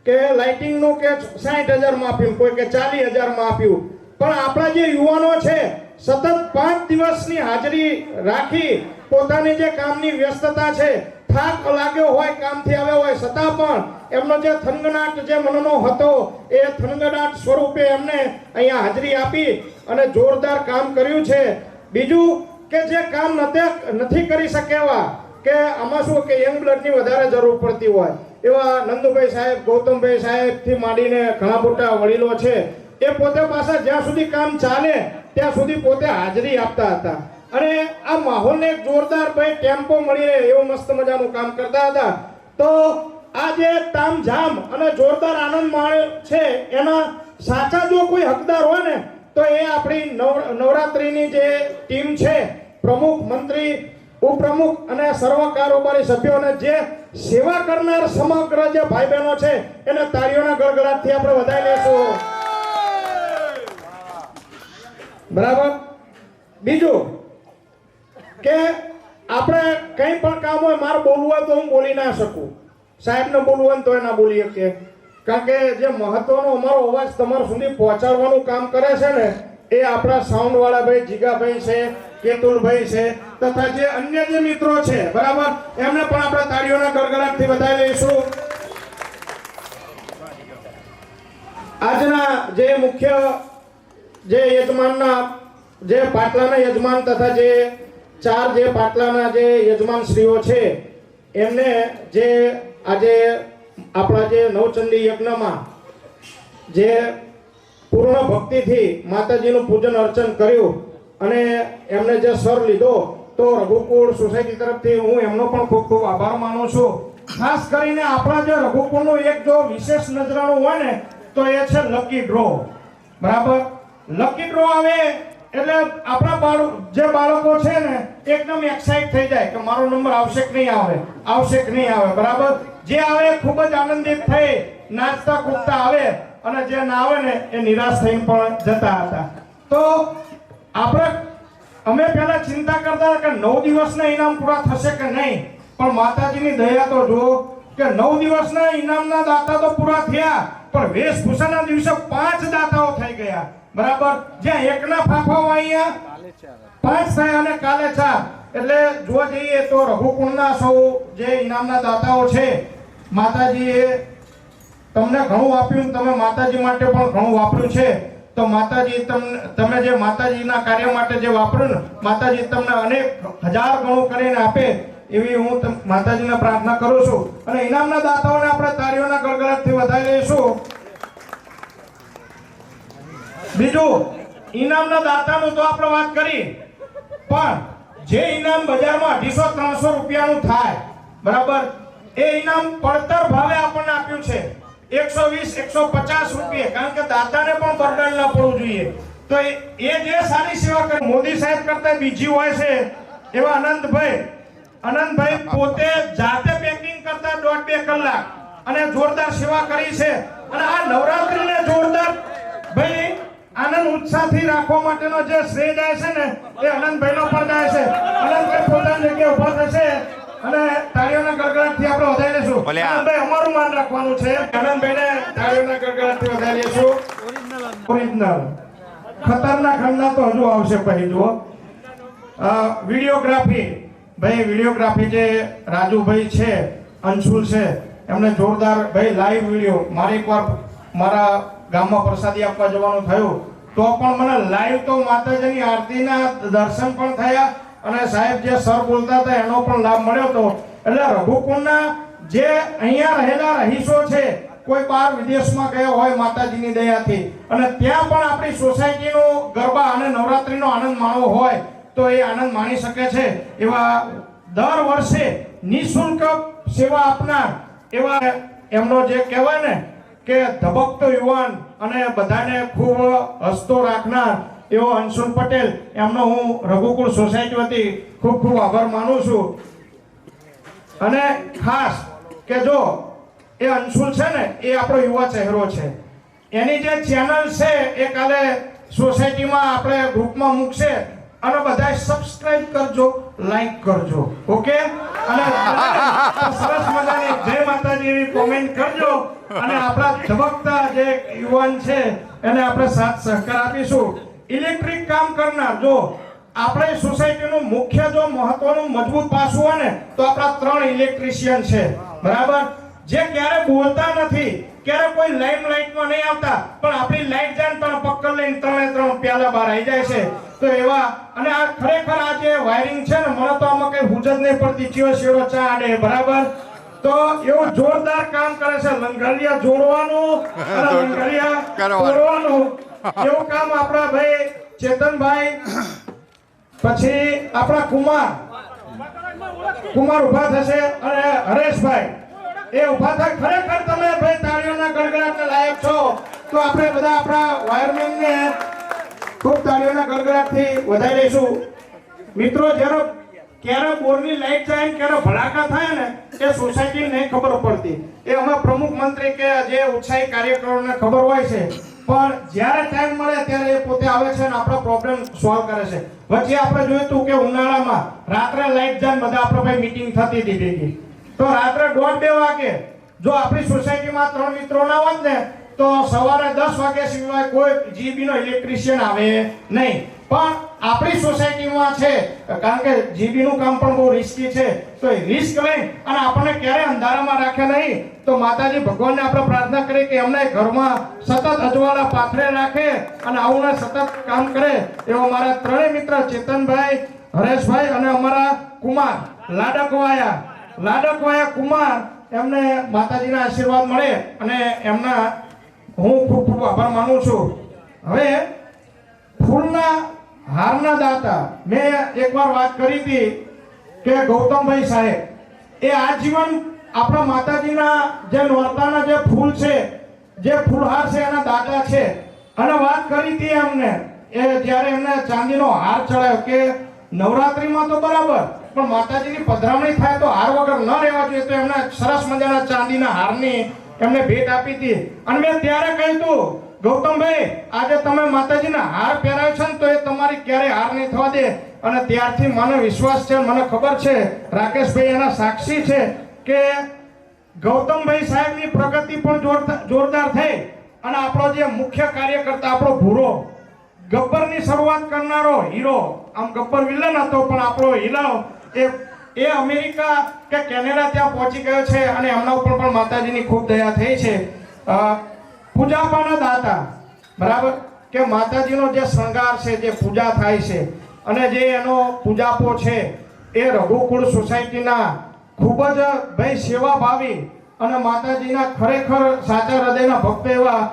કે લાઇટિંગનું કે 60,000માં આપ્યું, કોઈ કે 40,000માં આપ્યું. પણ આપણા જે યુવાનો છે સતત 5 દિવસની હાજરી રાખી પોતાની જે કામની વ્યસ્તતા છે, થાક લાગ્યો હોય, કામથી આવ્યો હોય, છતાં પણ એમનો જે થનગનાટ જે મનનો હતો એ થનગનાટ સ્વરૂપે એમને અહીંયા હાજરી આપી અને જોરદાર કામ કર્યું છે. બીજું કે જે કામ નથી કરી શકેવા કે આમાં શું કે યંગ બ્લડની વધારે જરૂર પડતી હોય એવા નંદુભાઈ સાહેબ, ગૌતમભાઈ સાહેબથી માંડીને ઘણા મોટા વડીલો છે, એ પોતે પાછા જ્યાં સુધી કામ ચાલે ત્યાં સુધી પોતે હાજરી આપતા હતા. અને આ માહોલને એક જોરદાર ભાઈ ટેમ્પો મળી રહે એવું મસ્ત મજાનું કામ કરતા હતા. તો આ જે તામઝામ અને જોરદાર આનંદ માણે છે એના સાચા જો કોઈ હકદાર હોય ને તો એ આપણી નવરાત્રીની જે ટીમ છે, પ્રમુખ, મંત્રી, ઉપપ્રમુખ અને સર્વ કારોબારી સભ્યોને જે સેવા કરનાર સમગ્ર જે ભાઈ બહેનો છે એને તાળીઓના ગડગડાટથી આપણે વધાવી લેશું. બરાબર. બીજું કે આપણે કંઈ પણ કામ હોય, મારે બોલવું હોય તો હું બોલી ના શકું, સાહેબને બોલવું હોય તો ના બોલી શકીએ, કારણ કે જે મહત્વનો અમારો અવાજ તમારા સુધી પહોંચાડવાનું કામ કરે છે ને એ આપણા સાઉન્ડ વાળા ભાઈ જીગાભાઈ છે, કેતુલભાઈ છે, તથા જે અન્ય જે મિત્રો છે, બરાબર, એમને પણ આપણે તાળીઓના ગડગડાટથી વધાવી લઈશું. આજના જે મુખ્ય જે યજમાનના જે પાટલાના યજમાન તથા જે 4 જે પાટલાના જે યજમાન શ્રીઓ છે એમને જે આજે આપણા જે નવચંડી યજ્ઞમાં જે પૂર્ણ ભક્તિથી માતાજીનું પૂજન અર્ચન કર્યું અને એમને જે સર લીધો, તો રઘુકુળ સોસાયટી તરફથી હું એમનો પણ ખૂબ ખૂબ આભાર માનું છું. ખાસ કરીને આપણા જે રઘુકુળનું એક જો વિશેષ નજરાણું હોય ને તો એ છે લકી ડ્રો. બરાબર. લકી ડ્રો આવે એટલે આપણા જે બાળકો છે ને એકદમ એક્સાઇટ થઈ જાય કે મારો નંબર આવશે કે નહીં આવે, આવશે કે નહીં આવે. બરાબર, જે આવે ખૂબ જ આનંદિત થઈ નાચતા કૂદતા આવે, અને જે ના આવે ને એ નિરાશ થઈને પણ જતા હતા. તો અમે પહેલા ચિંતા કરતા કે 9 દિવસના ઇનામ પૂરા થશે કે નહીં, પણ માતાજીની દયા તો જુઓ કે 9 દિવસના ઇનામના દાતા તો પૂરા થયા, પણ વેશભૂષાના દિવસે 5 દાતાઓ થઈ ગયા. બરાબર, જ્યાં એકના ફાફા અહીંયા 5 થયા અને કાલે 4. એટલે જોવા જઈએ તો રઘુકુળના સૌ જે ઇનામના દાતાઓ છે, માતાજીએ તમને ઘણું આપ્યું, તમે માતાજી માટે પણ ઘણું વાપર્યું છે. તો માતાજી તમે જે માતાજીના કાર્ય માટે જે વાપર્યું ને, માતાજી તમને અનેક હજાર ગણું કરીને આપે એવી હું માતાજીને પ્રાર્થના કરું છું. અને ઇનામના દાતાઓને આપણે તાળીઓના ગળગળાટથી વધાવી લઈશું. બીજું, ઇનામના દાતાનું તો આપણે વાત કરી, પણ જે ઇનામ બજારમાં 250-300 રૂપિયાનું થાય, બરાબર, એ ઇનામ પડતર ભાવે આપણને આપ્યું છે 120-150 રૂપિયા. કારણ કે દાતાને પણ બર્ડન ના પડવું જોઈએ. તો એ જે સારી સેવા કરે, મોદી સાહેબ કરતા બીજી હોય છે એવા આનંદભાઈ પોતે જાતે પેકિંગ કરતા 1.5-2 કલાક અને જોરદાર સેવા કરી છે. અને આ નવરાત્રીને જોરદાર ભાઈ આનંદ ઉત્સાહથી રાખવા માટેનો જે શ્રેય જાય છે ને, એ આનંદભાઈનો પણ જાય છે. આનંદભાઈ પોતાની જગ્યાએ ઉભા થશે અને તાળીઓના ગડગડાટથી આપણે વધારી લેશું. આનંદભાઈ અમારું માન રાખવાનું છે. આનંદભાઈને તાળીઓના ગડગડાટથી વધારી લેશું. ઓરિજિનલ ખતરનાક ખંડા તો હજુ આવશે. પછી જુઓ વિડીયોગ્રાફી જે રાજુભાઈ છે, અંશુલ છે, એમને જોરદાર ભાઈ લાઈવ વિડીયો. મારે એકવાર મારા ગામમાં પ્રસાદી આપવા જવાનું થયું, તો પણ મને લાઈવ તો માતાજીની આરતીના દર્શન પણ થયા, અને સાહેબ જે સર બોલતા હતા એનો પણ લાભ મળ્યો હતો. એટલે રઘુકુળના જે અહીંયા રહેલા રહીશો છે, કોઈ બહાર વિદેશમાં ગયા હોય માતાજીની દયાથી, અને ત્યાં પણ આપણી સોસાયટીનો ગરબા અને નવરાત્રીનો આનંદ માણવો હોય તો એ આનંદ માણી શકે છે. એવા દર વર્ષે નિઃશુલ્ક સેવા આપનાર એવા એમનો જે કહેવાય ને કે ધબકતો યુવાન અને બધાને ખૂબ હસતો રાખનાર એવો અંશુલ પટેલ, એમનો હું રઘુકુળ સોસાયટી વતી ખૂબ ખૂબ આભાર માનું છું. અને ખાસ કે જો એ અંશુલ છે ને, એ આપણો યુવા ચહેરો છે. એની જે ચેનલ છે એ કાલે સોસાયટીમાં આપણે ગ્રુપમાં મૂકશે, અને બધા સબસ્ક્રાઇબ કરજો, લાઈક કરજો. ઓકે, અને સરસ મજાની જય માતાજી એવી કોમેન્ટ કરજો, અને આપણા ધબકતા જે યુવાન છે એને આપણે સાથ સહકાર આપીશું. ઇલેક્ટ્રિક કામ કરનાર, જો આપણે સોસાયટીનું મુખ્ય જો મહત્વનું મજબૂત પાસું હોય ને, તો આપણા 3 ઇલેક્ટ્રિશિયન છે. બરાબર, જે ક્યારે બોલતા નથી, ક્યારે કોઈ લાઇમલાઇટમાં નહીં આવતા, પણ આપણી લાઈટ જાય પણ પકડ લઈને 3 પ્યાલા બહાર આવી જાય છે. તો એવા, અને આ ખરેખર આ જે વાયરિંગ છે ને, મને તો આમાં કઈ હુજ જ નહીં પડતી, ચિયો શેરો ચા આડે. બરાબર, તો એવું જોરદાર કામ કરે છે. લંગરિયા જોડવાનું અને લંગરિયા તોડવાનું એવું કામ આપણા ભાઈ ચેતનભાઈ, પછી આપણા કુમાર ઉભા થશે, અને હરેશભાઈ એ ઉભા થાય. ખરેખર તમે ભાઈ તાળીઓના ગડગડાટને લાયક છો. તો આપણે બધા આપણા વાયરમેનને ખૂબ તાળીઓના ગડગડાટથી વધારી દઈશું. મિત્રો, ક્યારે બોરની લાઈટ જાય ને ક્યારે ભડાકા થાય ને, એ સોસાયટીને નહીં ખબર પડતી. એ અમે પ્રમુખ મંત્રી કે જે ઉત્સાહી કાર્યકરોને ખબર હોય છે, પણ જ્યારે ટાઈમ મળે ત્યારે એ પોતે આવે છે અને આપણા પ્રોબ્લેમ સોલ્વ કરે છે. વચ્ચે આપણે જોયું હતું કે ઉનાળામાં રાત્રે લાઈટ જાય, બધા આપણે ભાઈ મીટિંગ થતી હતી ભેગી, તો રાત્રે 1:30-2 વાગે જો આપણી સોસાયટીમાં 3 મિત્રો ના હોત ને, તો સવારે 10 વાગ્યા સિવાય કોઈ જીબીનો ઇલેક્ટ્રિશિયન આવે નહીં. પણ આપણી સોસાયટીમાં છે, કારણ કે જીબીનું કામ પણ બહુ રિસ્કી છે, તો એ રિસ્ક લઈ અને આપણને ક્યારે અંધારામાં રાખે નહીં. તો માતાજી ભગવાનને આપણે પ્રાર્થના કરીએ કે એમના ઘરમાં સતત અજવાળા પાથરે રાખે અને આવું સતત કામ કરે. એવો મારા 3 મિત્ર ચેતનભાઈ, હરેશભાઈ અને અમારા કુમાર લાડકવાયા કુમાર, એમને માતાજીના આશીર્વાદ મળે અને એમના હું ખૂબ ખૂબ આભાર માનું છું. હવે ફૂલના હારના દાતા, મેં એકવાર વાત કરી હતી કે ગૌતમભાઈ સાહેબ એ આજીવન આપણા માતાજીના જે નોરતાના જે ફૂલ છે, જે ફૂલહાર છે, એના દાતા છે. અને વાત કરી હતી એમને એ જ્યારે એમને ચાંદીનો હાર ચડાવ્યો કે નવરાત્રીમાં તો બરાબર પણ માતાજીની પધરામણી થાય તો હાર વગર ન રહેવા જોઈએ, તો એમને સરસ મજાના ચાંદીના હારની એમને ભેટ આપી હતી. અને મેં ત્યારે કહ્યું હતું, ગૌતમભાઈ આજે તમે માતાજીના હાર પહેરાવ્યો છે ને તો એ તમારી ક્યારેય હાર નહીં થવા દે. અને ત્યારથી મને વિશ્વાસ છે, મને ખબર છે, રાકેશભાઈ એના સાક્ષી છે કે ગૌતમભાઈ સાહેબની પ્રગતિ પણ જોરદાર થઈ. અને આપણો જે મુખ્ય કાર્યકર્તા આપણો ભૂરો ગબ્બરની શરૂઆત કરનારો હીરો, આમ ગબ્બર વિલન હતો પણ આપણો હીરો એ અમેરિકા કે કેનેડા ત્યાં પહોંચી ગયો છે અને એમના ઉપર પણ માતાજીની ખૂબ દયા થઈ છે. પૂજાપાના દાતા, બરાબર, કે માતાજીનો જે શૃંગાર છે, જે પૂજા થાય છે અને જે એનો પૂજાપો છે એ રઘુકુળ સોસાયટીના ખૂબ જ ભાઈ સેવાભાવી અને માતાજીના ખરેખર સાચા હૃદયના ભક્ત એવા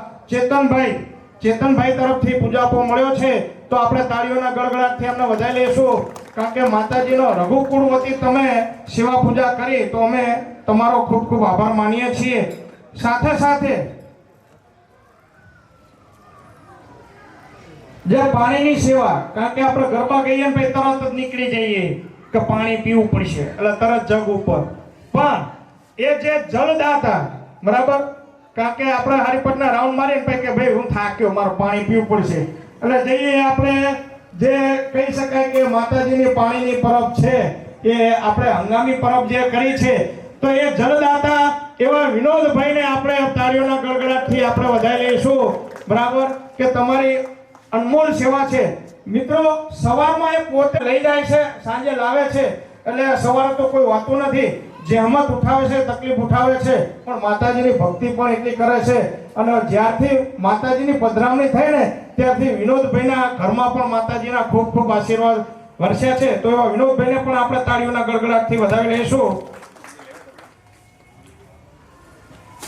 ચેતનભાઈ તરફથી પૂજાપો મળ્યો છે. તો આપણે તાળીઓના ગડગડાટથી એમને વધાવી લઈશું, કારણ કે માતાજીનો રઘુકુળ વતી તમે સેવા પૂજા કરી તો અમે તમારો ખૂબ ખૂબ આભાર માનીએ છીએ. સાથે સાથે જે પાણીની સેવા, કારણ કે આપણે ગરબા ગઈએ ને તરત જ નીકળી જઈએ કે પાણી પીવું પડશે એટલે તરત જગ ઉપર, પણ એ જે જલદાતા, બરાબર, કારણ કે આપણે હરિપટના રાઉન્ડ મારીને પછી કે ભાઈ હું થાક્યો, મારે પાણી પીવું પડશે એટલે જઈએ આપણે, જે કહી શકાય કે માતાજીની પાણીની પરબ છે એ આપણે હંગામી પરબ જે કરી છે, તો એ જલદાતા એવા વિનોદભાઈને આપણે તાળીઓના ગડગડાટથી આપણે વધાવી લઈશું, બરાબર, કે તમારી અનમોલ સેવા છે. મિત્રો, સવારમાં એ પોતે લઈ જાય છે, સાંજે લાવે છે, એટલે સવારે તો કોઈ વાતું નથી, જહેમત ઉઠાવે છે, તકલીફ ઉઠાવે છે, પણ માતાજીની ભક્તિ પણ એટલી કરે છે. અને જ્યારથી માતાજીની પધરામણી થઈ ને ત્યારથી વિનોદભાઈના ઘરમાં પણ માતાજીના ખૂબ ખૂબ આશીર્વાદ વરસ્યા છે. તો એવા વિનોદભાઈને પણ આપણે તાળીઓના ગડગડાટથી વધાવી લઈશું.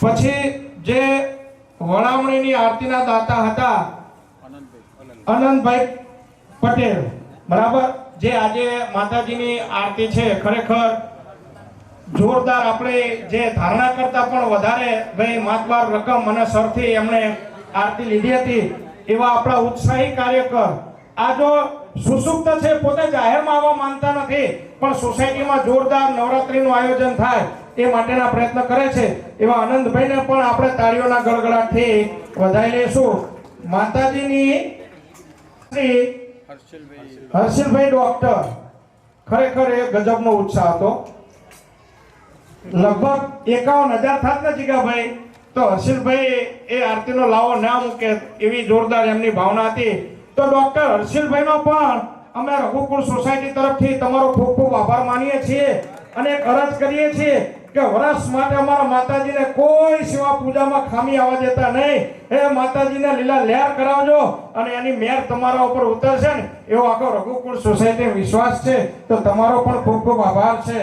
પછી જે વળામણીની આરતીના દાતા હતા અનંતભાઈ પટેલ, બરાબર, જે આજે માતાજીની આરતી છે ખરેખર જોરદાર, આપણે જે ધારણા કરતા પણ વધારે ભાઈ માતબાર રકમ અને સરથી એમણે આરતી લીધી હતી. એવા આપણા ઉત્સાહી કાર્યકર, આ જો સુસુપ્ત છે, પોતે જાહેરમાં આવવા માંગતા નથી પણ સોસાયટીમાં જોરદાર નવરાત્રીનું આયોજન થાય એ માટેના પ્રયત્ન કરે છે. એવા આનંદભાઈને પણ આપણે તાળીઓના ગડગડાટથી વધાવી લઈશું. માતાજીની હર્ષિલભાઈ ડોક્ટર, ખરેખર એ ગજબનો ઉત્સાહ હતો. લગભગ 51,000 થાત ને જીગાભાઈ, તો હર્ષિલભાઈ એ આરતીનો લાવો ના મૂકે એવી જોરદાર એમની ભાવના હતી. તો ડોક્ટર હર્ષિલભાઈનો પણ અમે રઘુકુળ સોસાયટી તરફથી તમારો ખૂબ ખૂબ આભાર માનીએ છીએ અને એક અરજ કરીએ છીએ કે વર્ષ માટે અમારા માતાજીને કોઈ સેવા પૂજામાં ખામી આવવા દેતા નહીં. એ માતાજીને લીલા લહેર કરાવજો અને એની મેર તમારા ઉપર ઉતરશે ને એવો આખો રઘુકુળ સોસાયટી વિશ્વાસ છે. તો તમારો પણ ખૂબ ખૂબ આભાર છે.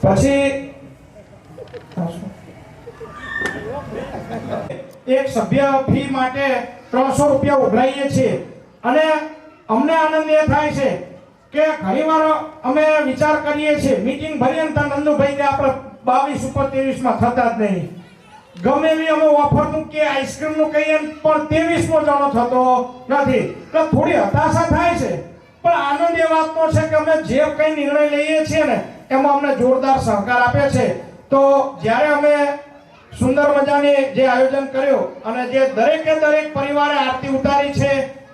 પછી એક સભ્ય ફી માટે 300 રૂપિયા ઉઘરાઈએ છીએ અને અમને આનંદ એ થાય છે કે ઘણીવાર અમે વિચાર કરીએ છીએ, મીટિંગ ભરીએ ને ત્યાં નંદુભાઈ કે આપણે 22 ઉપર 23 માં થતા જ નહીં, ગમે એવી અમે ઓફરનું કે આઈસ્ક્રીમનું કહીએ પણ 23 જાણો થતો નથી. એટલે થોડી હતાશા થાય છે, પણ આનંદ એ વાતનો છે કે અમે જે કંઈ નિર્ણય લઈએ છીએ ને એમાં અમને જોરદાર સહકાર આપે છે. તો જ્યારે અમે સુંદર મજાની જે આયોજન કર્યું અને જે દરેકે દરેક પરિવારે આરતી ઉતારી છે,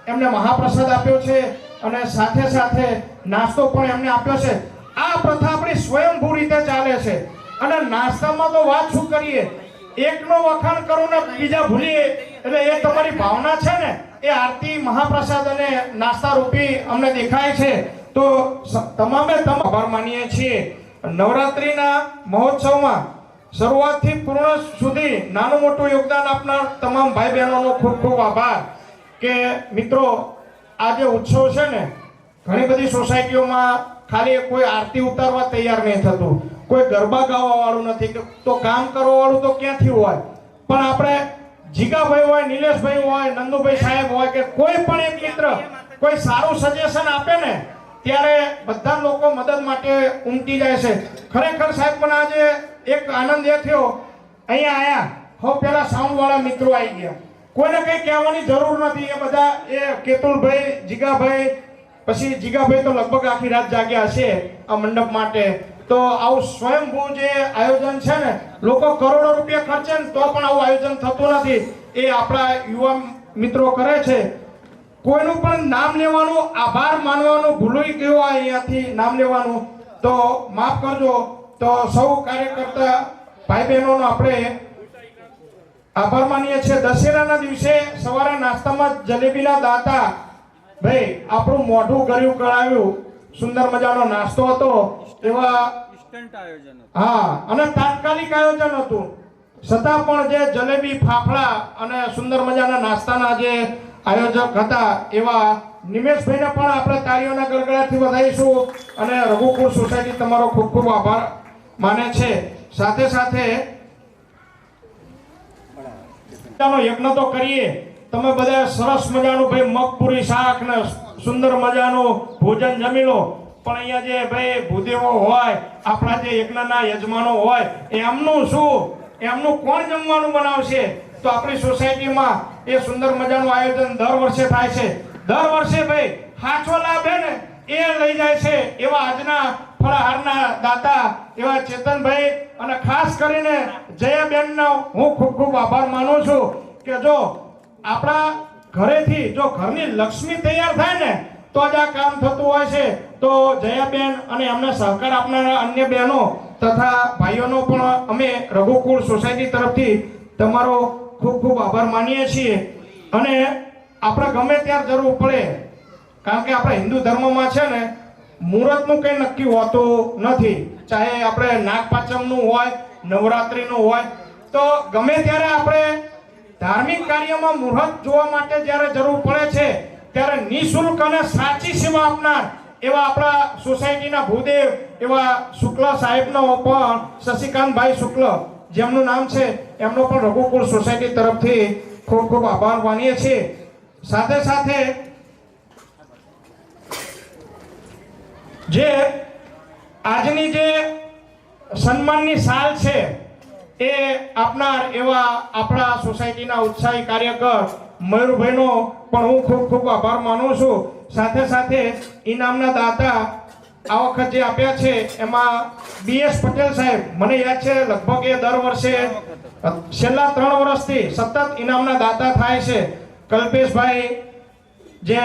એમને મહાપ્રસાદ આપ્યો છે અને સાથે સાથે નાસ્તો પણ એમને આપ્યો છે. આ પ્રથા આપણી સ્વયંભૂ રીતે ચાલે છે અને નાસ્તામાં તો વાત શું કરીએ, એકનો વખાણ કરું ને બીજા ભૂલીએ, એટલે એ તમારી ભાવના છે ને એ આરતી, મહાપ્રસાદ અને નાસ્તા રૂપી અમને દેખાય છે. તો તમામે આભાર માનીએ છીએ. નવરાત્રીના મહોત્સવમાં શરૂઆતથી પૂર્ણ સુધી નાનું મોટું યોગદાન આપનાર તમામ ભાઈ બહેનોનો ખૂબ ખૂબ આભાર. કે મિત્રો, આ જે ઉત્સવ છે ને, ઘણી બધી સોસાયટીઓમાં ખાલી કોઈ આરતી ઉતારવા તૈયાર નહીં થતું, કોઈ ગરબા ગાવા વાળું નથી, તો કામ કરવા વાળું તો ક્યાંથી હોય. પણ આપણે જીગાભાઈ હોય, નિલેશભાઈ હોય, નંદુભાઈ સાહેબ હોય કે કોઈ પણ એક મિત્ર કોઈ સારું સજેશન આપે ને ત્યારે બધા લોકો મદદ માટે ઉમટી જાય છે. ખરેખર સાહેબ, પણ આજે એક આનંદ એ થયો, અહીંયા આયા હવે પેલા સાઉન્ડ વાળા મિત્રો આવી ગયા. કોઈને કઈ કહેવાની જરૂર નથી. એ બધા એ કેતુલભાઈ, જીગાભાઈ, પછી જીગાભાઈ તો લગભગ આખી રાત જાગ્યા હશે આ મંડપ માટે. તો આવું સ્વયંભૂ જે આયોજન છે ને, લોકો કરોડો રૂપિયા ખર્ચે ને તો પણ આવું આયોજન થતું નથી. એ આપણા યુવા મિત્રો કરે છે. કોઈનું પણ નામ લેવાનું, આભાર માનવાનું ભૂલી ગયો અહીંયાથી નામ લેવાનું, તો માફ કરજો. તો સૌ કાર્યકર્તા ભાઈ બહેનોનો આપણે આભાર માનીએ છીએ. દશેરાના દિવસે સવારે નાસ્તામાં જલેબીના દાતા ભાઈ આપણું મોઢું ગળ્યું કરાવ્યું. સુંદર મજાનો નાસ્તો હતો. એવા હા, અને તાત્કાલિક આયોજન હતું, છતાં પણ જે જલેબી, ફાફડા અને સુંદર મજાના નાસ્તાના જે આયોજક હતા એવા નિમેશભાઈને પણ આપણે તાળીઓના ગડગડાટથી વધાવીશું. અને રઘુકુળ સોસાયટી તમારો ખૂબ ખૂબ આભાર માને છે. સાથે સાથે યજ્ઞ તો કરીએ. તમે બધા સરસ મજાનું ભાઈ મગપુરી શાક ને સુંદર મજાનું ભોજન જમી લો. પણ અહીંયા જે ભાઈ ભૂદેવો હોય, આપણા જે યજ્ઞના યજમાનો હોય, એમનું શું, એમનું કોણ જમવાનું બનાવશે? તો આપણી સોસાયટીમાં એ સુંદર મજાનું આયોજન દર વર્ષે થાય છે. દર વર્ષે ભાઈ સાચો લાભ હે ને એ લઈ જાય છે. એવા આજના ફળાહારના દાતા એવા ચેતનભાઈ અને ખાસ કરીને જયાબેનનો હું ખૂબ ખૂબ આભાર માનું છું કે જો આપણા ઘરેથી જો ઘરની લક્ષ્મી તૈયાર થાય ને તો જ આ કામ થતું હોય છે. તો જયાબેન અને એમને સહકાર આપનારા અન્ય બહેનો તથા ભાઈઓનો પણ અમે રઘુકુળ સોસાયટી તરફથી તમારો ખૂબ ખૂબ આભાર માનીએ છીએ. અને આપણે ગમે ત્યારે જરૂર પડે, કારણ કે આપણા હિન્દુ ધર્મમાં છે ને મુહૂર્તનું કંઈ નક્કી હોતું નથી. ચાહે આપણે નાગપાંચમનું હોય, નવરાત્રિનું હોય, તો ગમે ત્યારે આપણે ધાર્મિક કાર્યમાં મુહૂર્ત જોવા માટે જ્યારે જરૂર પડે છે ત્યારે નિઃશુલ્ક અને સાચી સેવા આપનાર એવા આપણા સોસાયટીના ભૂદેવ એવા શુક્લ સાહેબનો પણ, શશિકાંતભાઈ શુક્લ જેમનું નામ છે, એમનો પણ રઘુકુળ સોસાયટી તરફથી ખૂબ ખૂબ આભાર માનીએ છીએ. સાથે સાથે જે આજની જે સન્માનની સાલ છે એ આપનાર એવા આપણા સોસાયટીના ઉત્સાહી કાર્યકર મયુરભાઈનો પણ હું ખૂબ ખૂબ આભાર માનું છું. સાથે સાથે ઇનામના દાતા આ વખત જે આપ્યા છે એમાં BS પટેલ સાહેબ, મને યાદ છે લગભગ એ દર વર્ષે છેલ્લા 3 વર્ષથી સતત ઇનામના દાતા થાય છે. કલ્પેશભાઈ જે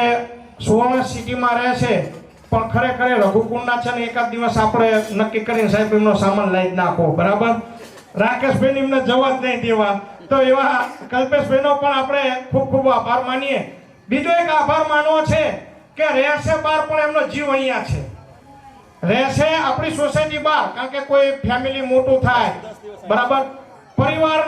સુવર્ણ સિટીમાં રહે છે, પણ ખરેખર રઘુકુળના છે ને એકાદ દિવસ આપણે નક્કી કરીને સાહેબ એમનો સામાન લઈ જ નાખો, બરાબર? રાકેશભાઈ એમને જવા જ નહીં દેવા. તો એવા કલ્પેશભાઈનો પણ આપણે ખૂબ ખૂબ આભાર માનીએ. બીજો એક આભાર માનવો છે કે રહેશે બહાર પણ એમનો જીવ અહીંયા છે, રહેશે આપણી સોસાયટી બહાર. કારણ કે કોઈ ફેમિલી મોટું થાય, બરાબર, પરિવાર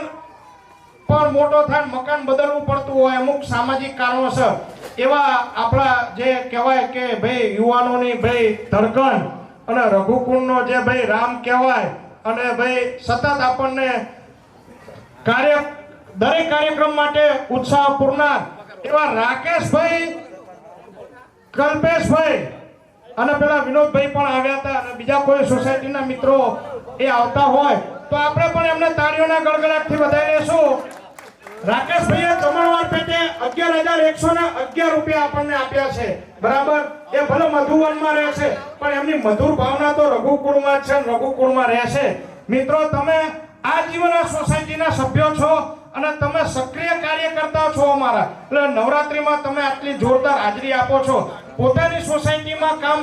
પણ મોટો થાય, મકાન બદલવું પડતું હોય અમુક સામાજિક કારણોસર, એવા આપણા જે કહેવાય કે ભાઈ યુવાનોની ભાઈ ધડકન અને રઘુકુળનો જે ભાઈ રામ કહેવાય, અને ભાઈ સતત આપણને દરેક કાર્યક્રમ માટે ઉત્સાહ પૂરનાર એવા રાકેશભાઈ, કલ્પેશભાઈ અને પેલા વિનોદભાઈ પણ આવ્યા હતા. અને બીજા કોઈ સોસાયટીના મિત્રો એ આવતા હોય તો આપણે પણ એમને તાળીઓના ગડગડાટથી વધાવી લેશું. રાકેશભાઈએ જમણવાર પેટે 11,111 રૂપિયા આપણને આપ્યા છે, બરાબર? એ ભલે મધુવનમાં રહે છે પણ એમની મધુર ભાવના તો રઘુકુળમાં જ છે, રઘુકુળમાં રહેશે. મિત્રો, તમે આજીવન આ સોસાયટીના સભ્યો છો અને તમે સક્રિય કાર્યકર્તા છો અમારા. એટલે નવરાત્રિમાં તમે આટલી જોરદાર હાજરી આપો છો, પોતાની સોસાયટીમાં કામ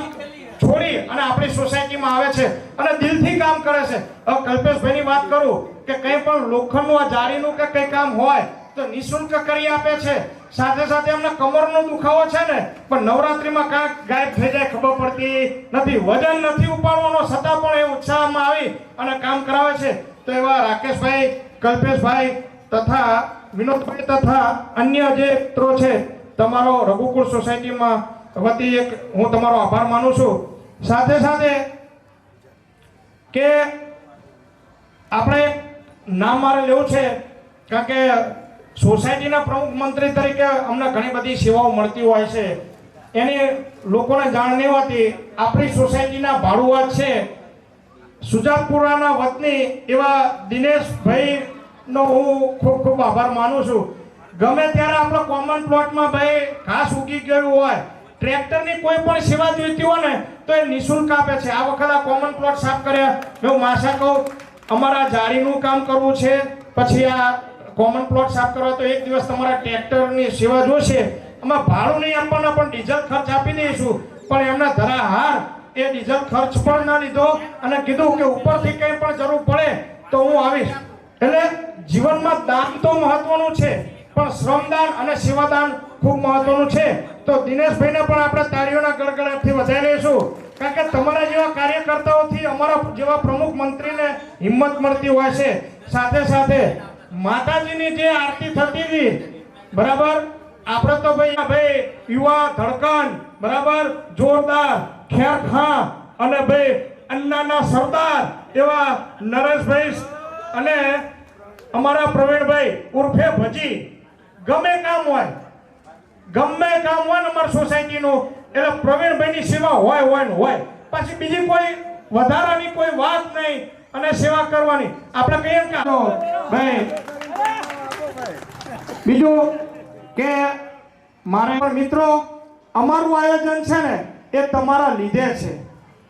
છોડી અને આપણી સોસાયટીમાં આવે છે અને દિલથી કામ કરે છે. હવે કલ્પેશભાઈની વાત કરું કે કંઈ પણ લોખંડનું આ જાળીનું કે કંઈ કામ હોય તો નિઃશુલ્ક કરી આપે છે. સાથે સાથે એમને કમરનો દુખાવો છે ને, પણ નવરાત્રિમાં કાંઈક ગાયબ થઈ જાય ખબર પડતી નથી. વજન નથી ઉપાડવાનો, છતાં પણ એ ઉત્સાહમાં આવી અને કામ કરાવે છે. તો એવા રાકેશભાઈ, કલ્પેશભાઈ તથા વિનોદભાઈ તથા અન્ય જે મિત્રો છે, તમારો રઘુકુળ સોસાયટીમાં વતી એક હું તમારો આભાર માનું છું. સાથે સાથે કે આપણે નામ મારે લેવું છે, કારણ કે સોસાયટીના પ્રમુખ મંત્રી તરીકે અમને ઘણી બધી સેવાઓ મળતી હોય છે, એની લોકોને જાણ નહીં હોતી. આપણી સોસાયટીના ભાડુઆત છે, સુજાતપુરાના વતની એવા દિનેશભાઈ નો હું ખૂબ ખૂબ આભાર માનું છું. ગમે ત્યારે આપણો કોમન પ્લોટમાં ભાઈ ઘાસ ઉગી ગયું હોય, ટ્રેક્ટરની કોઈ પણ સેવા જોઈતી હોય ને તો એ નિઃશુલ્ક આપે છે. આ વખત આ કોમન પ્લોટ સાફ કર્યા. હું માસા કહું, અમારા જાળીનું કામ કરવું છે, પછી આ કોમન પ્લોટ સાફ કરવા તો એક દિવસ તમારા ટ્રેક્ટરની સેવા જોશે. આમાં ભાડું નહીં આપવાના, પણ ડીઝલ ખર્ચ આપી દઈશું. પણ એમના ધરાહાર એ ડીઝલ ખર્ચ પણ ના લીધો અને કીધું કે ઉપરથી કંઈ પણ જરૂર પડે તો હું આવીશ. એટલે જીવનમાં દાન તો મહત્વનું છે, પણ શ્રમદાન અને સેવાદાન ખૂબ મહત્વનું છે. તો દિનેશભાઈને પણ આપણે તાળીઓના ગડગડાટથી વધાવી લઈશું, કારણ કે તમારા જેવા કાર્યકર્તાઓથી અમારા જેવા પ્રમુખ મંત્રીને હિંમત મળતી હોય છે. સાથે સાથે માતાજીની જે આરતી થતી હતી, બરાબર, આપણે તો ભાઈ યુવા ધડકન, બરાબર, જોરદાર ખેરખા અને ભાઈ અન્નાના સરદાર એવા નરેશભાઈ અને અમારા પ્રવીણભાઈ ઉર્ફે ભજી, ગમે કામ હોય ને અમારી સોસાયટીનું, એટલે પ્રવીણભાઈની સેવા હોય ને હોય. પાછી બીજી કોઈ વધારાની કોઈ વાત નહીં અને સેવા કરવાની. આપણે કહીએ કે ભાઈ બીજું કે મારે પણ મિત્રો, અમારું આયોજન છે ને એ તમારા લીધે છે.